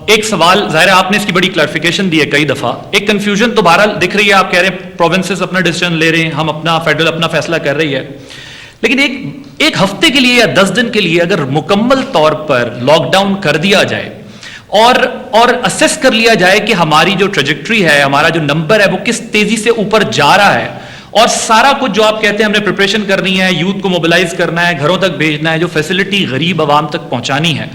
ایک سوال, ظاہر ہے آپ نے اس کی بڑی کلیریفیکیشن دی ہے کئی دفعہ, ایک کنفیوژن تو بہرحال دکھ رہی ہے, آپ کہہ رہے ہیں پروونسز اپنا ڈیسیژن لے رہے ہیں, ہم اپنا فیڈرل اپنا فیصلہ کر رہی ہے, لیکن ایک ہفتے کے لیے یا 10 دن کے لیے اگر مکمل طور پر لاک ڈاؤن کر دیا جائے اور اسیس کر لیا جائے کہ ہماری جو ٹریجیکٹری ہے, ہمارا جو نمبر ہے وہ کس تیزی سے اوپر جا رہا ہے, اور سارا کچھ جو آپ کہتے ہیں ہم نے پریپریشن کرنی ہے, یوتھ کو موبلائز کرنا ہے, گھروں تک بھیجنا ہے, جو فیسلٹی غریب عوام تک پہنچانی ہے,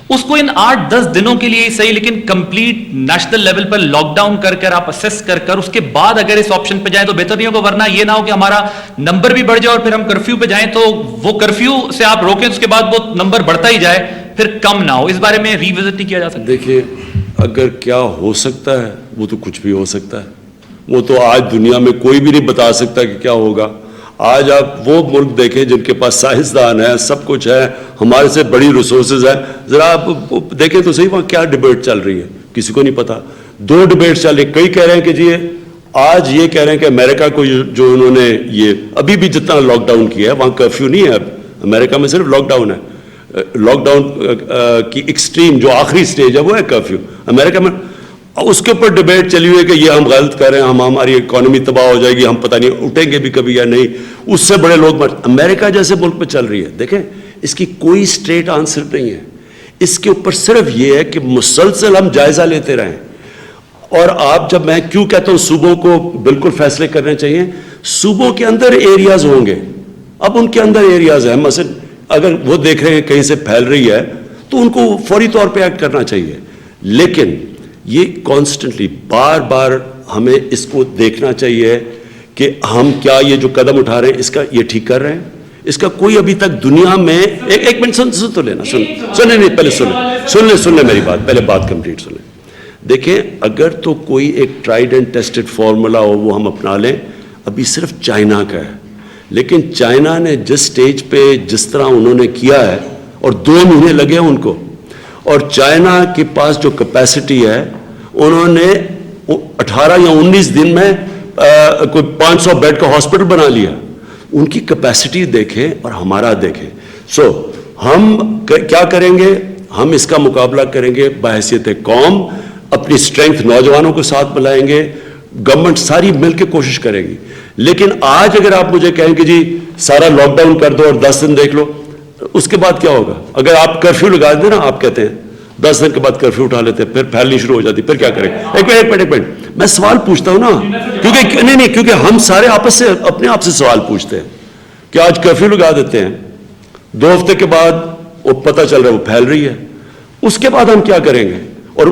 اس کو ان 8-10 دنوں کے لیے ہی صحیح, لیکن کمپلیٹ نیشنل لیول پر لاک ڈاؤن کر آپ اسیس کر اس کے بعد اگر اس آپشن پہ جائیں تو بہتر نہیں ہوگا, ورنہ یہ نہ ہو کہ ہمارا نمبر بھی بڑھ جائے اور پھر ہم کرفیو پہ جائیں تو وہ کرفیو سے آپ روکیں, اس کے بعد وہ نمبر بڑھتا ہی جائے, پھر کم نہ ہو. اس بارے میں ریوزٹ نہیں کیا جا سکتا؟ دیکھیے, اگر کیا ہو سکتا ہے وہ تو کچھ بھی ہو سکتا ہے, وہ تو آج دنیا میں کوئی بھی نہیں بتا سکتا کہ کیا ہوگا. آج آپ وہ ملک دیکھیں جن کے پاس سائنسدان ہیں, سب کچھ ہے, ہمارے سے بڑی ریسورسز ہیں, ذرا آپ دیکھیں تو صحیح وہاں کیا ڈبیٹ چل رہی ہے, کسی کو نہیں پتا. 2 ڈبیٹ چل رہی, کئی کہہ رہے ہیں کہ جی آج یہ کہہ رہے ہیں کہ امریکہ کو جو انہوں نے یہ ابھی بھی جتنا لاک ڈاؤن کیا ہے وہاں کرفیو نہیں ہے, اب امریکہ میں صرف لاک ڈاؤن ہے. لاک ڈاؤن کی ایکسٹریم جو آخری سٹیج ہے وہ ہے کرفیو امریکہ میں. اس کے اوپر ڈبیٹ چلی ہوئی ہے کہ یہ ہم غلط کر رہے ہیں, ہماری اکانومی تباہ ہو جائے گی, ہم پتہ نہیں اٹھیں گے بھی کبھی یا نہیں, اس سے بڑے لوگ امریکہ جیسے ملک میں چل رہی ہے. دیکھیں اس کی کوئی اسٹریٹ آنسر نہیں ہے, اس کے اوپر صرف یہ ہے کہ مسلسل ہم جائزہ لیتے رہیں. اور آپ جب میں کیوں کہتا ہوں صوبوں کو بالکل فیصلے کرنے چاہیے, صوبوں کے اندر ایریاز ہوں گے, اب ان کے اندر ایریاز ہیں, مثلا اگر وہ دیکھ رہے ہیں کہیں سے پھیل رہی ہے تو ان کو فوری طور پہ ایکٹ کرنا چاہیے. لیکن یہ کانسٹنٹلی بار بار ہمیں اس کو دیکھنا چاہیے کہ ہم کیا یہ جو قدم اٹھا رہے ہیں اس کا یہ ٹھیک کر رہے ہیں. اس کا کوئی ابھی تک دنیا میں ایک منٹ سن تو لینا, سنیں نہیں پہلے سن لیں میری بات, پہلے بات کمپلیٹ سن لیں. دیکھیں اگر تو کوئی ایک ٹرائیڈ اینڈ ٹیسٹڈ فارمولا ہو وہ ہم اپنا لیں, ابھی صرف چائنا کا ہے, لیکن چائنا نے جس سٹیج پہ جس طرح انہوں نے کیا ہے, اور 2 مہینے لگے ہیں ان کو, اور چائنا کے پاس جو کیپیسٹی ہے انہوں نے 18 یا 19 دن میں کوئی 500 بیڈ کا ہاسپٹل بنا لیا. ان کی کیپیسٹی دیکھیں اور ہمارا دیکھیں. سو ہم کیا کریں گے؟ ہم اس کا مقابلہ کریں گے بحیثیت قوم، اپنی اسٹرینتھ نوجوانوں کو ساتھ ملائیں گے، گورنمنٹ ساری مل کے کوشش کرے گی. لیکن آج اگر آپ مجھے کہیں کہ جی سارا لاک ڈاؤن کر دو اور 10 دن دیکھ لو، اس کے بعد کیا ہوگا؟ اگر آپ کرفیو لگا دیں نا، آپ کہتے ہیں 10 دن کے بعد کرفیو اٹھا لیتے ہیں، پھر پھیلنی شروع ہو جاتی، پھر کیا کریں؟ ایک منٹ میں سوال پوچھتا ہوں نا، کیونکہ نہیں کیونکہ ہم سارے آپس سے اپنے آپ سے سوال پوچھتے ہیں کہ آج کرفیو لگا دیتے ہیں، 2 ہفتے کے بعد وہ پتہ چل رہا ہے وہ پھیل رہی ہے، اس کے بعد ہم کیا کریں گے؟ اور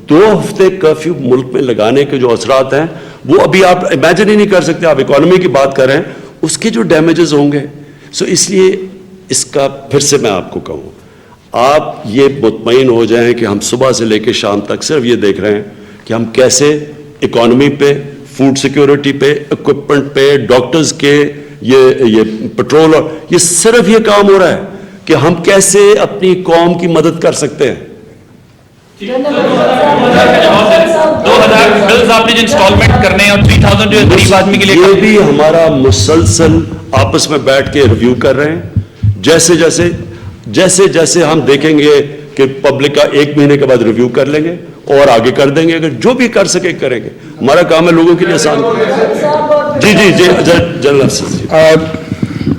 2 ہفتے کرفیو ملک میں لگانے کے جو اثرات ہیں وہ ابھی آپ امیجن ہی نہیں کر سکتے. آپ اکانومی کی بات کر رہے ہیں، اس کے جو ڈیمیجز ہوں گے. سو اس لیے اس کا پھر سے میں آپ کو کہوں، آپ یہ مطمئن ہو جائیں کہ ہم صبح سے لے کے شام تک صرف یہ دیکھ رہے ہیں کہ ہم کیسے اکانومی پہ، فوڈ سیکیورٹی پہ، اکوپمنٹ پہ، ڈاکٹرز کے یہ پٹرول، اور یہ صرف یہ کام ہو رہا ہے کہ ہم کیسے اپنی قوم کی مدد کر سکتے ہیں. 2000 بلز آپ نے جو انسٹالمنٹ کرنے ہیں اور 3000 جو غریب آدمی کے لیے، یہ بھی ہمارا مسلسل آپس میں بیٹھ کے ریویو کر رہے ہیں. جیسے ہم دیکھیں گے کہ پبلک کا 1 مہینے کے بعد ریویو کر لیں گے اور آگے کر دیں گے. اگر جو بھی کر سکے کریں گے. ہمارا کام ہے لوگوں کے لیے آسان. جی جنرل افسر.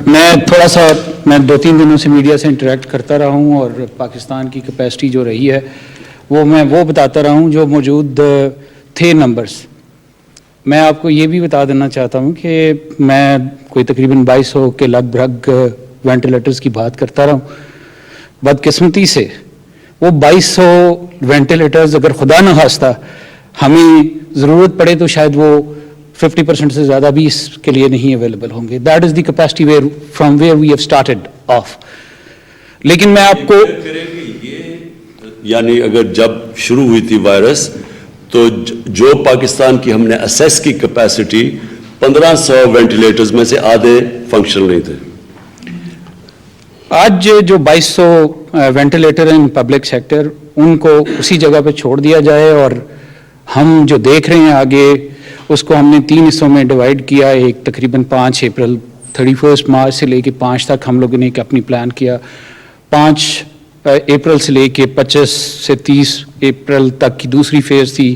میں تھوڑا سا 2-3 دنوں سے میڈیا سے انٹریکٹ کرتا رہا ہوں، اور پاکستان کی کیپیسٹی جو رہی ہے وہ بتاتا رہا ہوں جو موجود تھے نمبرز. میں آپ کو یہ بھی بتا دینا چاہتا ہوں کہ میں کوئی تقریباً 2200 کے لگ بھگ وینٹیلیٹرز کی بات کرتا رہا ہوں. بدقسمتی سے وہ 2200 وینٹیلیٹرز اگر خدا نہ خواستہ ہمیں ضرورت پڑے تو شاید وہ 50% سے زیادہ بھی اس کے لیے نہیں اویلیبل ہوں گے. That is the capacity from where we have started off. لیکن میں آپ کو یعنی اگر جب شروع ہوئی تھی وائرس تو جو پاکستان کی ہم نے اسیس کی کیپیسٹی 1500 وینٹیلیٹرز میں سے آدھے فنکشنل نہیں تھے. آج جو 2200 وینٹیلیٹر ہیں پبلک سیکٹر، ان کو اسی جگہ پہ چھوڑ دیا جائے، اور ہم جو دیکھ رہے ہیں آگے اس کو ہم نے 3 حصوں میں ڈیوائیڈ کیا. ایک تقریباً 5 اپریل 31 مارچ سے لے کے 5 تک ہم لوگوں نے ایک اپنی پلان کیا. 5 اپریل سے لے کے 25 سے 30 اپریل تک کی دوسری فیز تھی،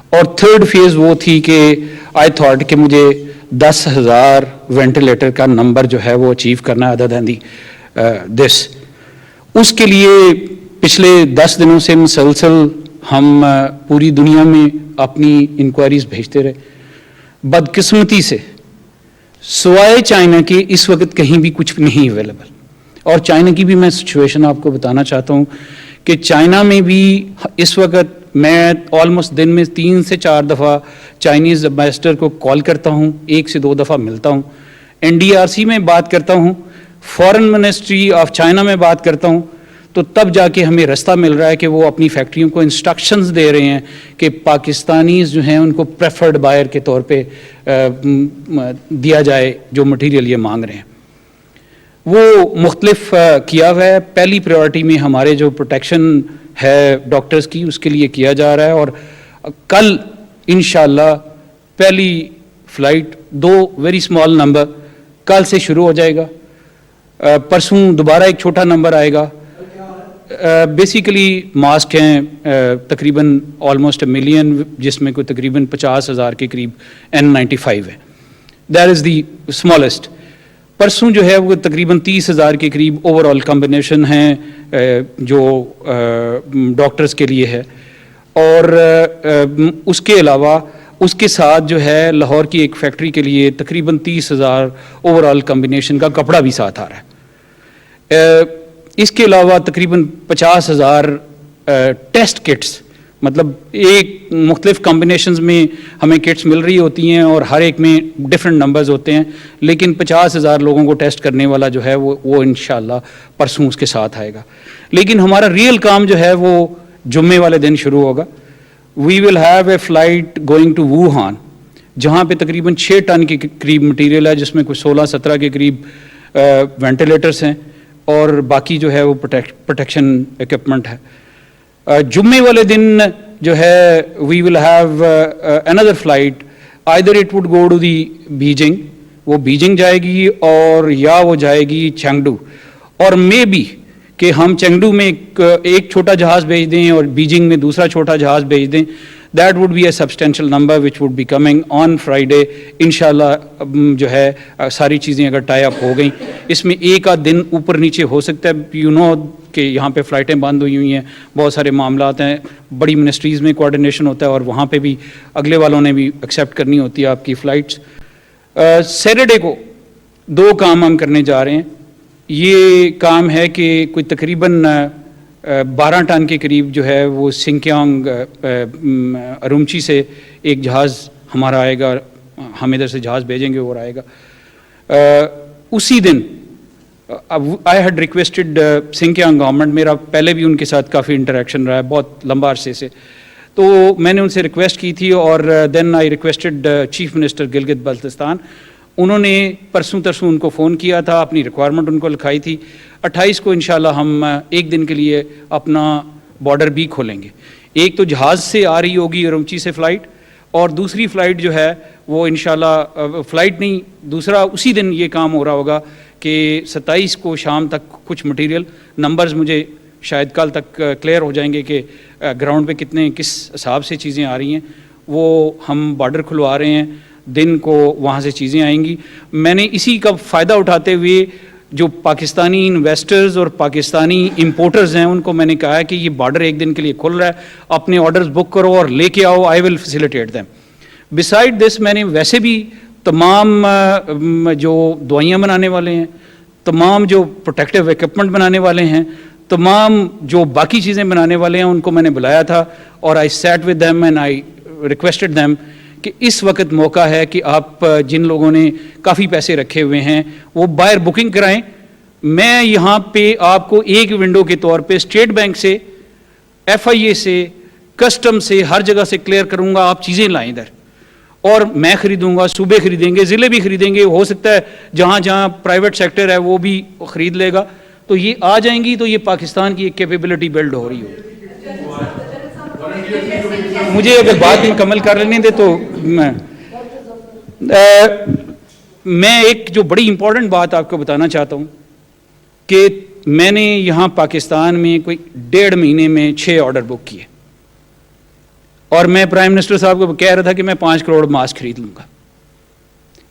اور 3rd فیز وہ تھی کہ آئی تھاٹ کہ مجھے 10,000 وینٹیلیٹر کا نمبر جو ہے وہ اچیو کرنا ہے ادر دین دی دس. اس کے لیے پچھلے 10 دنوں سے مسلسل ہم پوری دنیا میں اپنی انکوائریز بھیجتے رہے. بدقسمتی سے سوائے چائنا کے اس وقت کہیں بھی کچھ نہیں اویلیبل. اور چائنا کی بھی میں سچویشن آپ کو بتانا چاہتا ہوں کہ چائنا میں بھی اس وقت میں آلموسٹ دن میں 3 سے 4 دفعہ چائنیز ایمبیسڈر کو کال کرتا ہوں، 1 سے 2 دفعہ ملتا ہوں، NDRC میں بات کرتا ہوں، فارن منسٹری آف چائنا میں بات کرتا ہوں. تو تب جا کے ہمیں رستہ مل رہا ہے کہ وہ اپنی فیکٹریوں کو انسٹرکشنز دے رہے ہیں کہ پاکستانیز جو ہیں ان کو پریفرڈ بائر کے طور پہ دیا جائے جو مٹیریل یہ مانگ رہے ہیں. وہ مختلف کیا ہوا ہے. پہلی پریورٹی میں ہمارے جو پروٹیکشن ہے ڈاکٹرز کی اس کے لیے کیا جا رہا ہے، اور کل انشاءاللہ پہلی فلائٹ 2 ویری اسمال نمبر کل سے شروع ہو جائے گا. پرسوں دوبارہ ایک چھوٹا نمبر آئے گا. بیسیکلی ماسک ہیں تقریباً آلموسٹ 1 ملین، جس میں کوئی تقریباً 50,000 کے قریب N95 ہے. That is the smallest. پرسوں جو ہے وہ تقریباً 30,000 کے قریب اوور آل کمبینیشن ہیں جو ڈاکٹرز کے لیے ہے. اور اس کے علاوہ اس کے ساتھ جو ہے لاہور کی ایک فیکٹری کے لیے تقریباً 30,000 اوور آل کمبینیشن کا کپڑا بھی ساتھ آ رہا ہے. اس کے علاوہ تقریباً 50,000 ٹیسٹ کٹس، مطلب ایک مختلف کمبینیشنز میں ہمیں کٹس مل رہی ہوتی ہیں اور ہر ایک میں ڈفرینٹ نمبرز ہوتے ہیں، لیکن 50,000 لوگوں کو ٹیسٹ کرنے والا جو ہے وہ انشاءاللہ پرسوں اس کے ساتھ آئے گا. لیکن ہمارا ریئل کام جو ہے وہ جمعے والے دن شروع ہوگا. We will have a flight going to Wuhan, جہاں پہ تقریباً 6 ٹن کے قریب مٹیریل ہے، جس میں کوئی 16-17 کے قریب وینٹیلیٹرس ہیں اور باقی جو ہے وہ پروٹیکشن ایکوپمنٹ ہے. جمعے والے دن جو ہے we will have another flight, either it would go to the Beijing, وہ بیجنگ جائے گی، اور یا وہ جائے گی چینگڈو، اور مے بی کہ ہم چنگڈو میں ایک چھوٹا جہاز بھیج دیں اور بیجنگ میں دوسرا چھوٹا جہاز بھیج دیں. That would be a substantial number which would be coming on Friday انشاءاللہ. جو ہے ساری چیزیں اگر ٹائی اپ ہو گئیں, اس میں ایک آدھ دن اوپر نیچے ہو سکتا ہے. یو نو کہ یہاں پہ فلائٹیں بند ہوئی ہیں, بہت سارے معاملات ہیں, بڑی منسٹریز میں کوآرڈینیشن ہوتا ہے اور وہاں پہ بھی اگلے والوں نے بھی ایکسیپٹ کرنی ہوتی ہے آپ کی فلائٹس. سیٹرڈے کو 2 کام ہم کرنے جا رہے ہیں. یہ کام ہے کہ کوئی تقریباً 12 ٹن کے قریب جو ہے وہ سنکیانگ ارومچی سے ایک جہاز ہمارا آئے گا, ہم ادھر سے جہاز بھیجیں گے اور آئے گا. اسی دن I had requested Xinjiang government, میرا پہلے بھی ان کے ساتھ کافی انٹریکشن رہا ہے بہت لمبا عرصے سے, تو میں نے ان سے ریکویسٹ کی تھی اور then I requested chief minister Gilgit Baltistan. انہوں نے پرسوں ترسوں ان کو فون کیا تھا, اپنی ریکوائرمنٹ ان کو لکھائی تھی. 28 کو انشاءاللہ ہم ایک دن کے لیے اپنا بارڈر بھی کھولیں گے. ایک تو جہاز سے آ رہی ہوگی ارومچی سے فلائٹ, اور دوسری فلائٹ جو ہے وہ انشاءاللہ فلائٹ نہیں, دوسرا اسی دن یہ کام ہو رہا ہوگا کہ 27 کو شام تک کچھ مٹیریل نمبرز مجھے شاید کل تک کلیئر ہو جائیں گے کہ گراؤنڈ پہ کتنے کس حساب سے چیزیں آ رہی ہیں. وہ ہم بارڈر کھلوا رہے ہیں, دن کو وہاں سے چیزیں آئیں گی. میں نے اسی کا فائدہ اٹھاتے ہوئے جو پاکستانی انویسٹرز اور پاکستانی امپورٹرز ہیں ان کو میں نے کہا ہے کہ یہ بارڈر ایک دن کے لیے کھل رہا ہے, اپنے آرڈرز بک کرو اور لے کے آؤ, آئی ول فیسیلیٹیٹ دیم. بسائڈ دس میں نے ویسے بھی تمام جو دوائیاں بنانے والے ہیں, تمام جو پروٹیکٹیو ایکوپمنٹ بنانے والے ہیں, تمام جو باقی چیزیں بنانے والے ہیں ان کو میں نے بلایا تھا اور I sat with them and I requested them کہ اس وقت موقع ہے کہ آپ جن لوگوں نے کافی پیسے رکھے ہوئے ہیں وہ باہر بکنگ کرائیں. میں یہاں پہ آپ کو ایک ونڈو کے طور پہ اسٹیٹ بینک سے, ایف آئی اے سے, کسٹم سے, ہر جگہ سے کلیئر کروں گا. آپ چیزیں لائیں ادھر, اور میں خریدوں گا, صوبے خریدیں گے, ضلع بھی خریدیں گے, ہو سکتا ہے جہاں جہاں پرائیویٹ سیکٹر ہے وہ بھی خرید لے گا. تو یہ آ جائیں گی تو یہ پاکستان کی ایک کیپیبلٹی بلڈ ہو رہی ہوگی. مجھے اگر بات مکمل کر لینے دے تو میں ایک جو بڑی امپورٹنٹ بات آپ کو بتانا چاہتا ہوں کہ میں نے یہاں پاکستان میں کوئی 1.5 مہینے میں 6 آرڈر بک کیے, اور میں پرائم منسٹر صاحب کو کہہ رہا تھا کہ میں 5 کروڑ ماسک خرید لوں گا.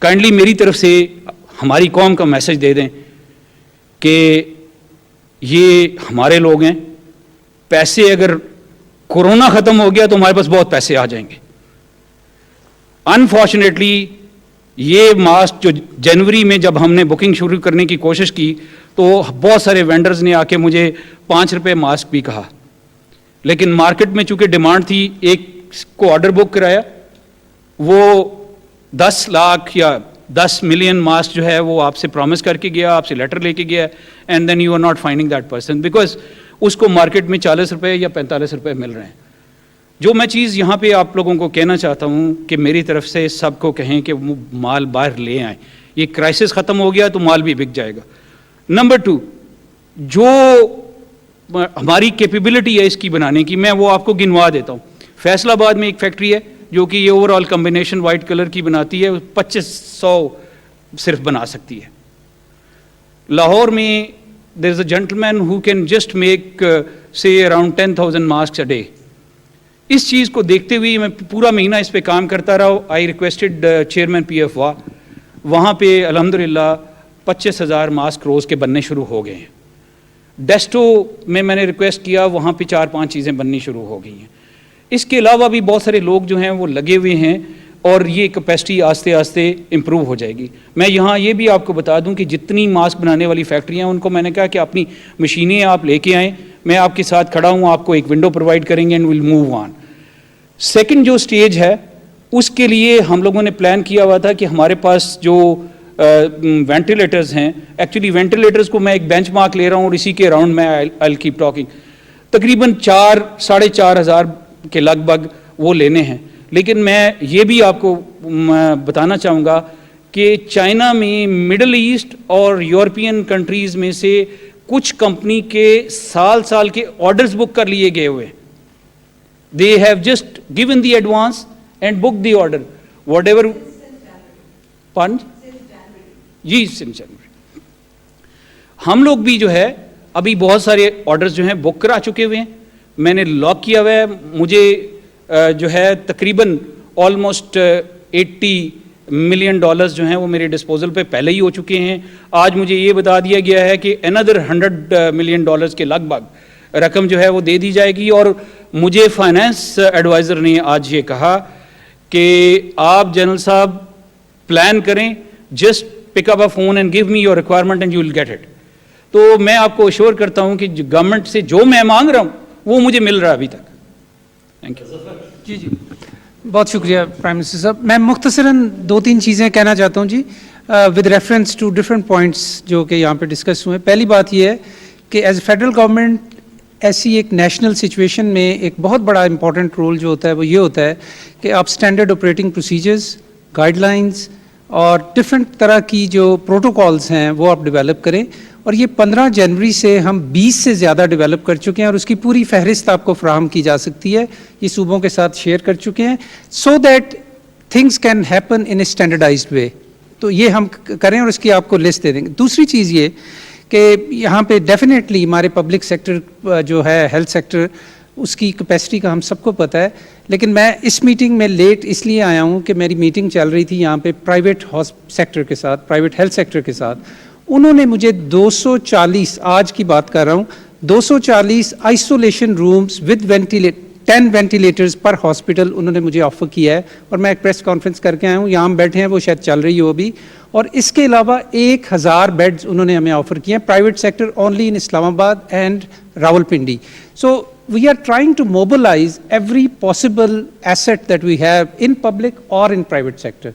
کائنڈلی میری طرف سے ہماری قوم کا میسج دے دیں کہ یہ ہمارے لوگ ہیں, پیسے اگر کورونا ختم ہو گیا تو ہمارے پاس بہت پیسے آ جائیں گے. انفارچونیٹلی یہ ماسک جو جنوری میں جب ہم نے بکنگ شروع کرنے کی کوشش کی تو بہت سارے وینڈرز نے آ کے مجھے 5 روپے ماسک بھی کہا, لیکن مارکیٹ میں چونکہ ڈیمانڈ تھی, ایک کو آرڈر بک کرایا, وہ 10 لاکھ یا 10 ملین ماسک جو ہے وہ آپ سے پرومس کر کے گیا, آپ سے لیٹر لے کے گیا, and then you are not finding that person because اس کو مارکیٹ میں 40 روپے یا 45 روپے مل رہے ہیں. جو میں چیز یہاں پہ آپ لوگوں کو کہنا چاہتا ہوں کہ میری طرف سے سب کو کہیں کہ مال باہر لے آئیں, یہ کرائسس ختم ہو گیا تو مال بھی بک جائے گا. نمبر 2, جو ہماری کیپیبلٹی ہے اس کی بنانے کی, میں وہ آپ کو گنوا دیتا ہوں. فیصل آباد میں ایک فیکٹری ہے جو کہ یہ over all combination white colour کی بناتی ہے, 2500 صرف بنا سکتی ہے. لاہور میں there is a gentleman who can just make say around 10,000 masks a day. اس چیز کو دیکھتے ہوئے میں پورا مہینہ اس پہ کام کرتا رہا. آئی ریکویسٹڈ چیئرمین پی ایف وا, وہاں پہ الحمدللہ 25,000 ماسک روز کے بننے شروع ہو گئے ہیں. ڈیسٹو میں نے ریکویسٹ کیا, وہاں پہ 4-5 چیزیں بننی شروع ہو گئی ہیں. اس کے علاوہ بھی بہت سارے لوگ جو ہیں وہ لگے ہوئے ہیں اور یہ کیپیسٹی آہستہ آہستہ امپروو ہو جائے گی. میں یہاں یہ بھی آپ کو بتا دوں کہ جتنی ماسک بنانے والی فیکٹریاں ہیں ان کو میں نے کہا کہ اپنی مشینیں آپ لے کے آئیں, میں آپ کے ساتھ کھڑا ہوں, آپ کو ایک ونڈو پرووائڈ کریں گے and will move on. Second جو سٹیج ہے اس کے لیے ہم لوگوں نے پلان کیا ہوا تھا کہ ہمارے پاس جو وینٹیلیٹرز ہیں, ایکچولی وینٹیلیٹرز کو میں ایک بینچ مارک لے رہا ہوں اور اسی کے اراؤنڈ میں آئی کیپ ٹاکنگ, تقریباً 4-4.5 کے لگ بھگ وہ لینے ہیں. لیکن میں یہ بھی آپ کو بتانا چاہوں گا کہ چائنا میں, مڈل ایسٹ اور یورپین کنٹریز میں سے کچھ کمپنی کے سال کے آرڈرز بک کر لیے گئے ہوئے. They have just given the advance and book the order whatever. جی سن جنوری. ہم لوگ بھی جو ہے ابھی بہت سارے آرڈرز جو ہیں بک کرا چکے ہوئے ہیں, میں نے لاک کیا ہوا ہے. مجھے جو ہے تقریباً آلموسٹ $80 ملین جو ہیں وہ میرے ڈسپوزل پہ پہلے ہی ہو چکے ہیں. آج مجھے یہ بتا دیا گیا ہے کہ another $100 ملین کے لگ بھگ رقم جو ہے وہ دے دی جائے گی. اور مجھے فائنانس ایڈوائزر نے آج یہ کہا کہ آپ جنرل صاحب پلان کریں, just pick up a phone and give me your requirement and you will get it. تو میں آپ کو اشور کرتا ہوں کہ گورنمنٹ سے جو میں مانگ رہا ہوں وہ مجھے مل رہا ہے ابھی تک. Thank you. جی جی بہت شکریہ پرائم منسٹر صاحب. میں مختصراً 2-3 چیزیں کہنا چاہتا ہوں جی with reference to different points جو کہ یہاں پہ ڈسکس ہوئے. پہلی بات یہ ہے کہ ایز اے فیڈرل گورنمنٹ ایسی ایک نیشنل سچویشن میں ایک بہت بڑا امپورٹنٹ رول جو ہوتا ہے وہ یہ ہوتا ہے کہ آپ standard operating procedures, guide lines اور ڈفرینٹ طرح کی جو پروٹوکالز ہیں وہ آپ ڈیولپ کریں. اور یہ 15 جنوری سے ہم 20 سے زیادہ ڈیولپ کر چکے ہیں اور اس کی پوری فہرست آپ کو فراہم کی جا سکتی ہے, یہ صوبوں کے ساتھ شیئر کر چکے ہیں so that things can happen in a standardised way. تو یہ ہم کریں اور اس کی آپ کو لسٹ دے دیں گے. دوسری چیز یہ کہ یہاں پہ ڈیفینیٹلی ہمارے پبلک سیکٹر جو ہے ہیلتھ سیکٹر اس کی کیپیسٹی کا ہم سب کو پتہ ہے, لیکن میں اس میٹنگ میں لیٹ اس لیے آیا ہوں کہ میری میٹنگ چل رہی تھی یہاں پہ پرائیویٹ سیکٹر کے ساتھ, پرائیویٹ ہیلتھ سیکٹر کے ساتھ. انہوں نے مجھے 240 آج کی بات کر رہا ہوں 240 isolation rooms with 10 ventilators per hospital انہوں نے مجھے آفر کیا ہے. اور میں ایک پریس کانفرنس کر کے آیا ہوں, یہاں ہم بیٹھے ہیں وہ شاید چل رہی ہو ابھی. اور اس کے علاوہ 1000 بیڈز انہوں نے ہمیں آفر کیے ہیں پرائیویٹ سیکٹر اونلی ان اسلام آباد and Rawalpindi. So we are trying to mobilize every possible asset that we have in public or in private sector.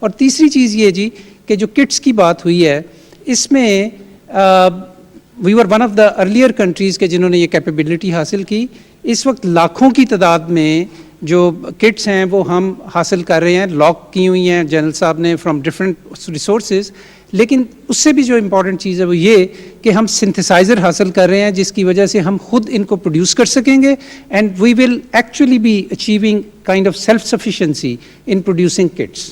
اور تیسری چیز یہ جی کہ جو کٹس کی بات ہوئی ہے اس میں we were one of the earlier countries کہ جنہوں نے یہ کیپیبلٹی حاصل کی. اس وقت لاکھوں کی تعداد میں جو کٹس ہیں وہ ہم حاصل کر رہے ہیں, لاک کی ہوئی ہیں جنرل صاحب نے فرام ڈفرینٹ ریسورسز. لیکن اس سے بھی جو امپورٹنٹ چیز ہے وہ یہ کہ ہم سنتھسائزر حاصل کر رہے ہیں جس کی وجہ سے ہم خود ان کو پروڈیوس کر سکیں گے and we will actually be achieving kind of self sufficiency in producing kits.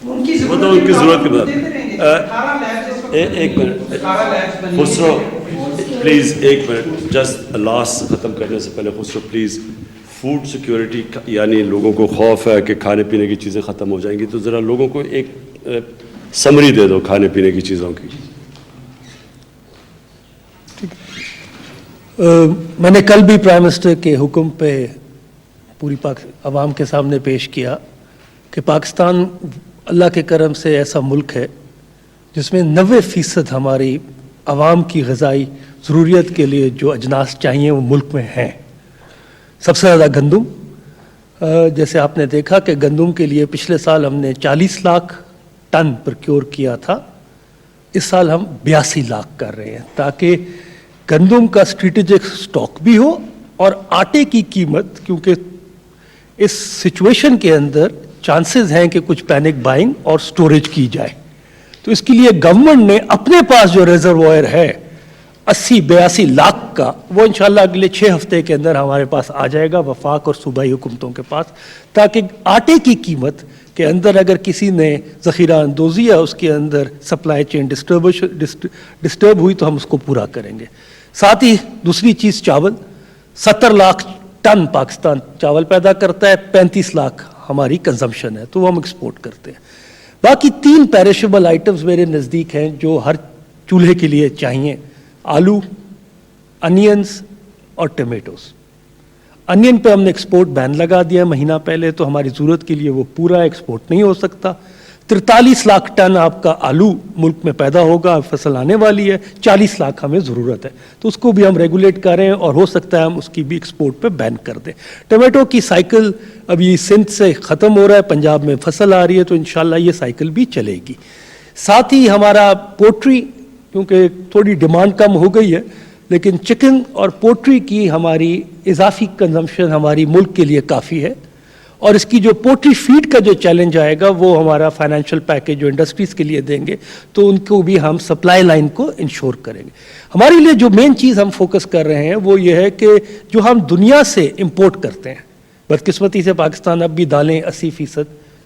ان کی ضرورت کے بعد ایک منٹ خسرو پلیز, ایک منٹ جسٹ لاسٹ ختم کرنے سے پہلے خسرو پلیز. فوڈ سیکیورٹی یعنی لوگوں کو خوف ہے کہ کھانے پینے کی چیزیں ختم ہو جائیں گی, تو ذرا لوگوں کو ایک سمری دے دو کھانے پینے کی چیزوں کی. میں نے کل بھی پرائم منسٹر کے حکم پہ پوری عوام کے سامنے پیش کیا کہ پاکستان اللہ کے کرم سے ایسا ملک ہے جس میں 90% ہماری عوام کی غذائی ضروریت کے لیے جو اجناس چاہیے وہ ملک میں ہیں. سب سے زیادہ گندم, جیسے آپ نے دیکھا کہ گندم کے لیے پچھلے سال ہم نے 40 لاکھ ٹن پروکیور کیا تھا, اس سال ہم 82 لاکھ کر رہے ہیں تاکہ گندم کا اسٹریٹجک سٹاک بھی ہو اور آٹے کی قیمت, کیونکہ اس سچویشن کے اندر چانسز ہیں کہ کچھ پینک بائنگ اور سٹوریج کی جائے, تو اس کے لیے گورنمنٹ نے اپنے پاس جو ریزروائر ہے 80-82 لاکھ کا وہ انشاءاللہ اگلے 6 ہفتے کے اندر ہمارے پاس آ جائے گا وفاق اور صوبائی حکومتوں کے پاس, تاکہ آٹے کی قیمت کے اندر اگر کسی نے ذخیرہ اندوزی یا اس کے اندر سپلائی چین ڈسٹرب ہوئی تو ہم اس کو پورا کریں گے. ساتھ ہی دوسری چیز چاول, 70 لاکھ ٹن پاکستان چاول پیدا کرتا ہے, 35 لاکھ ہماری کنزمپشن ہے تو وہ ہم ایکسپورٹ کرتے ہیں. باقی 3 پیرشیبل آئٹمز میرے نزدیک ہیں جو ہر چولہے کے لیے چاہیے, آلو, انینز اور ٹمیٹوز. انین پہ ہم نے ایکسپورٹ بین لگا دیا مہینہ پہلے, تو ہماری ضرورت کے لیے وہ پورا ایکسپورٹ نہیں ہو سکتا. 43 لاکھ ٹن آپ کا آلو ملک میں پیدا ہوگا, فصل آنے والی ہے, 40 لاکھ ہمیں ضرورت ہے, تو اس کو بھی ہم ریگولیٹ کریں اور ہو سکتا ہے ہم اس کی بھی ایکسپورٹ پہ بین کر دیں. ٹمیٹو کی سائیکل ابھی سندھ سے ختم ہو رہا ہے, پنجاب میں فصل آ رہی ہے, تو انشاءاللہ یہ سائیکل بھی چلے گی. ساتھ ہی ہمارا پوٹری, کیونکہ تھوڑی ڈیمانڈ کم ہو گئی ہے, لیکن چکن اور پوٹری کی ہماری اضافی کنزمپشن ہماری ملک کے لیے کافی ہے, اور اس کی جو پوٹری فیڈ کا جو چیلنج آئے گا وہ ہمارا فائنینشیل پیکیج جو انڈسٹریز کے لیے دیں گے, تو ان کو بھی ہم سپلائی لائن کو انشور کریں گے. ہمارے لیے جو مین چیز ہم فوکس کر رہے ہیں وہ یہ ہے کہ جو ہم دنیا سے امپورٹ کرتے ہیں, بدقسمتی سے پاکستان اب بھی دالیں 80%,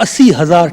80,000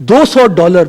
$200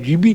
GB,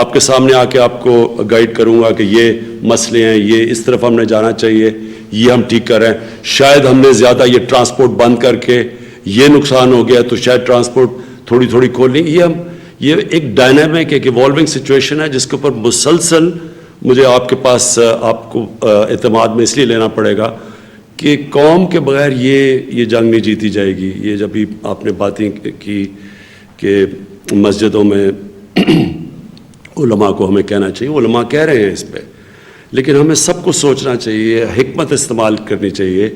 آپ کے سامنے آ کے آپ کو گائیڈ کروں گا کہ یہ مسئلے ہیں, یہ اس طرف ہم نے جانا چاہیے, یہ ہم ٹھیک کر رہے ہیں. شاید ہم نے زیادہ یہ ٹرانسپورٹ بند کر کے یہ نقصان ہو گیا تو شاید ٹرانسپورٹ تھوڑی تھوڑی کھول لیں. یہ ایک ڈائنامک ایک ایوالونگ سچویشن ہے جس کے اوپر مسلسل مجھے آپ کے پاس آپ کو اعتماد میں اس لیے لینا پڑے گا کہ قوم کے بغیر یہ جنگ نہیں جیتی جائے گی. یہ جب بھی آپ نے باتیں کی کہ مسجدوں میں علماء کو ہمیں کہنا چاہیے, علماء کہہ رہے ہیں اس پہ, لیکن ہمیں سب کو سوچنا چاہیے, حکمت استعمال کرنی چاہیے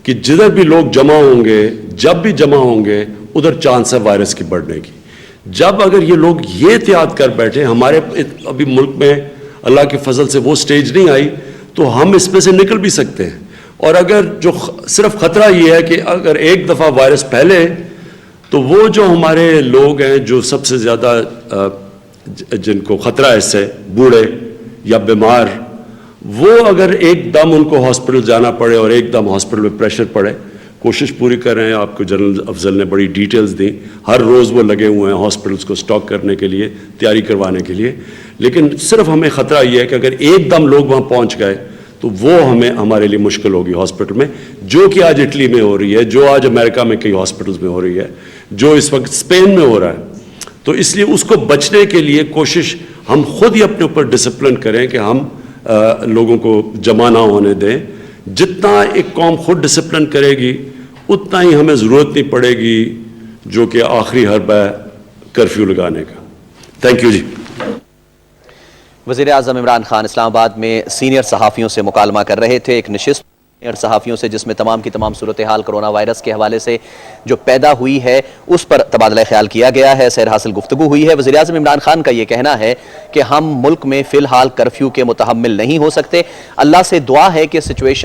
کہ جدھر بھی لوگ جمع ہوں گے, جب بھی جمع ہوں گے, ادھر چانس ہے وائرس کی بڑھنے کی. جب اگر یہ لوگ یہ احتیاط کر بیٹھے, ہمارے ابھی ملک میں اللہ کے فضل سے وہ سٹیج نہیں آئی تو ہم اس میں سے نکل بھی سکتے ہیں. اور اگر جو صرف خطرہ یہ ہے کہ اگر ایک دفعہ وائرس پھیلے تو وہ جو ہمارے لوگ ہیں جو سب سے زیادہ جن کو خطرہ ہے اس سے, بوڑھے یا بیمار, وہ اگر ایک دم ان کو ہاسپٹل جانا پڑے اور ایک دم ہاسپٹل میں پریشر پڑے, کوشش پوری کر رہے ہیں. آپ کو جنرل افضل نے بڑی ڈیٹیلز دیں, ہر روز وہ لگے ہوئے ہیں ہاسپٹلس کو سٹاک کرنے کے لیے, تیاری کروانے کے لیے. لیکن صرف ہمیں خطرہ یہ ہے کہ اگر ایک دم لوگ وہاں پہنچ گئے تو وہ ہمارے لیے مشکل ہوگی ہاسپٹل میں, جو کہ آج اٹلی میں ہو رہی ہے, جو آج امریکہ میں کئی ہاسپٹلس میں ہو رہی ہے, جو اس وقت اسپین میں ہو رہا ہے. تو اس لیے اس کو بچنے کے لیے کوشش ہم خود ہی اپنے اوپر ڈسپلن کریں کہ ہم لوگوں کو جمع نہ ہونے دیں. جتنا ایک قوم خود ڈسپلن کرے گی اتنا ہی ہمیں ضرورت نہیں پڑے گی جو کہ آخری حرب ہے کرفیو لگانے کا. تھینک یو جی. وزیر اعظم عمران خان اسلام آباد میں سینئر صحافیوں سے مکالمہ کر رہے تھے. ایک نشست سینئر صحافیوں سے جس میں تمام کی تمام صورتحال کرونا وائرس کے حوالے سے جو پیدا ہوئی ہے اس پر تبادلہ خیال کیا گیا ہے, سیر حاصل گفتگو ہوئی ہے. وزیر اعظم عمران خان کا یہ کہنا ہے کہ ہم ملک میں فی الحال کرفیو کے متحمل نہیں ہو سکتے. اللہ سے دعا ہے کہ سچویشن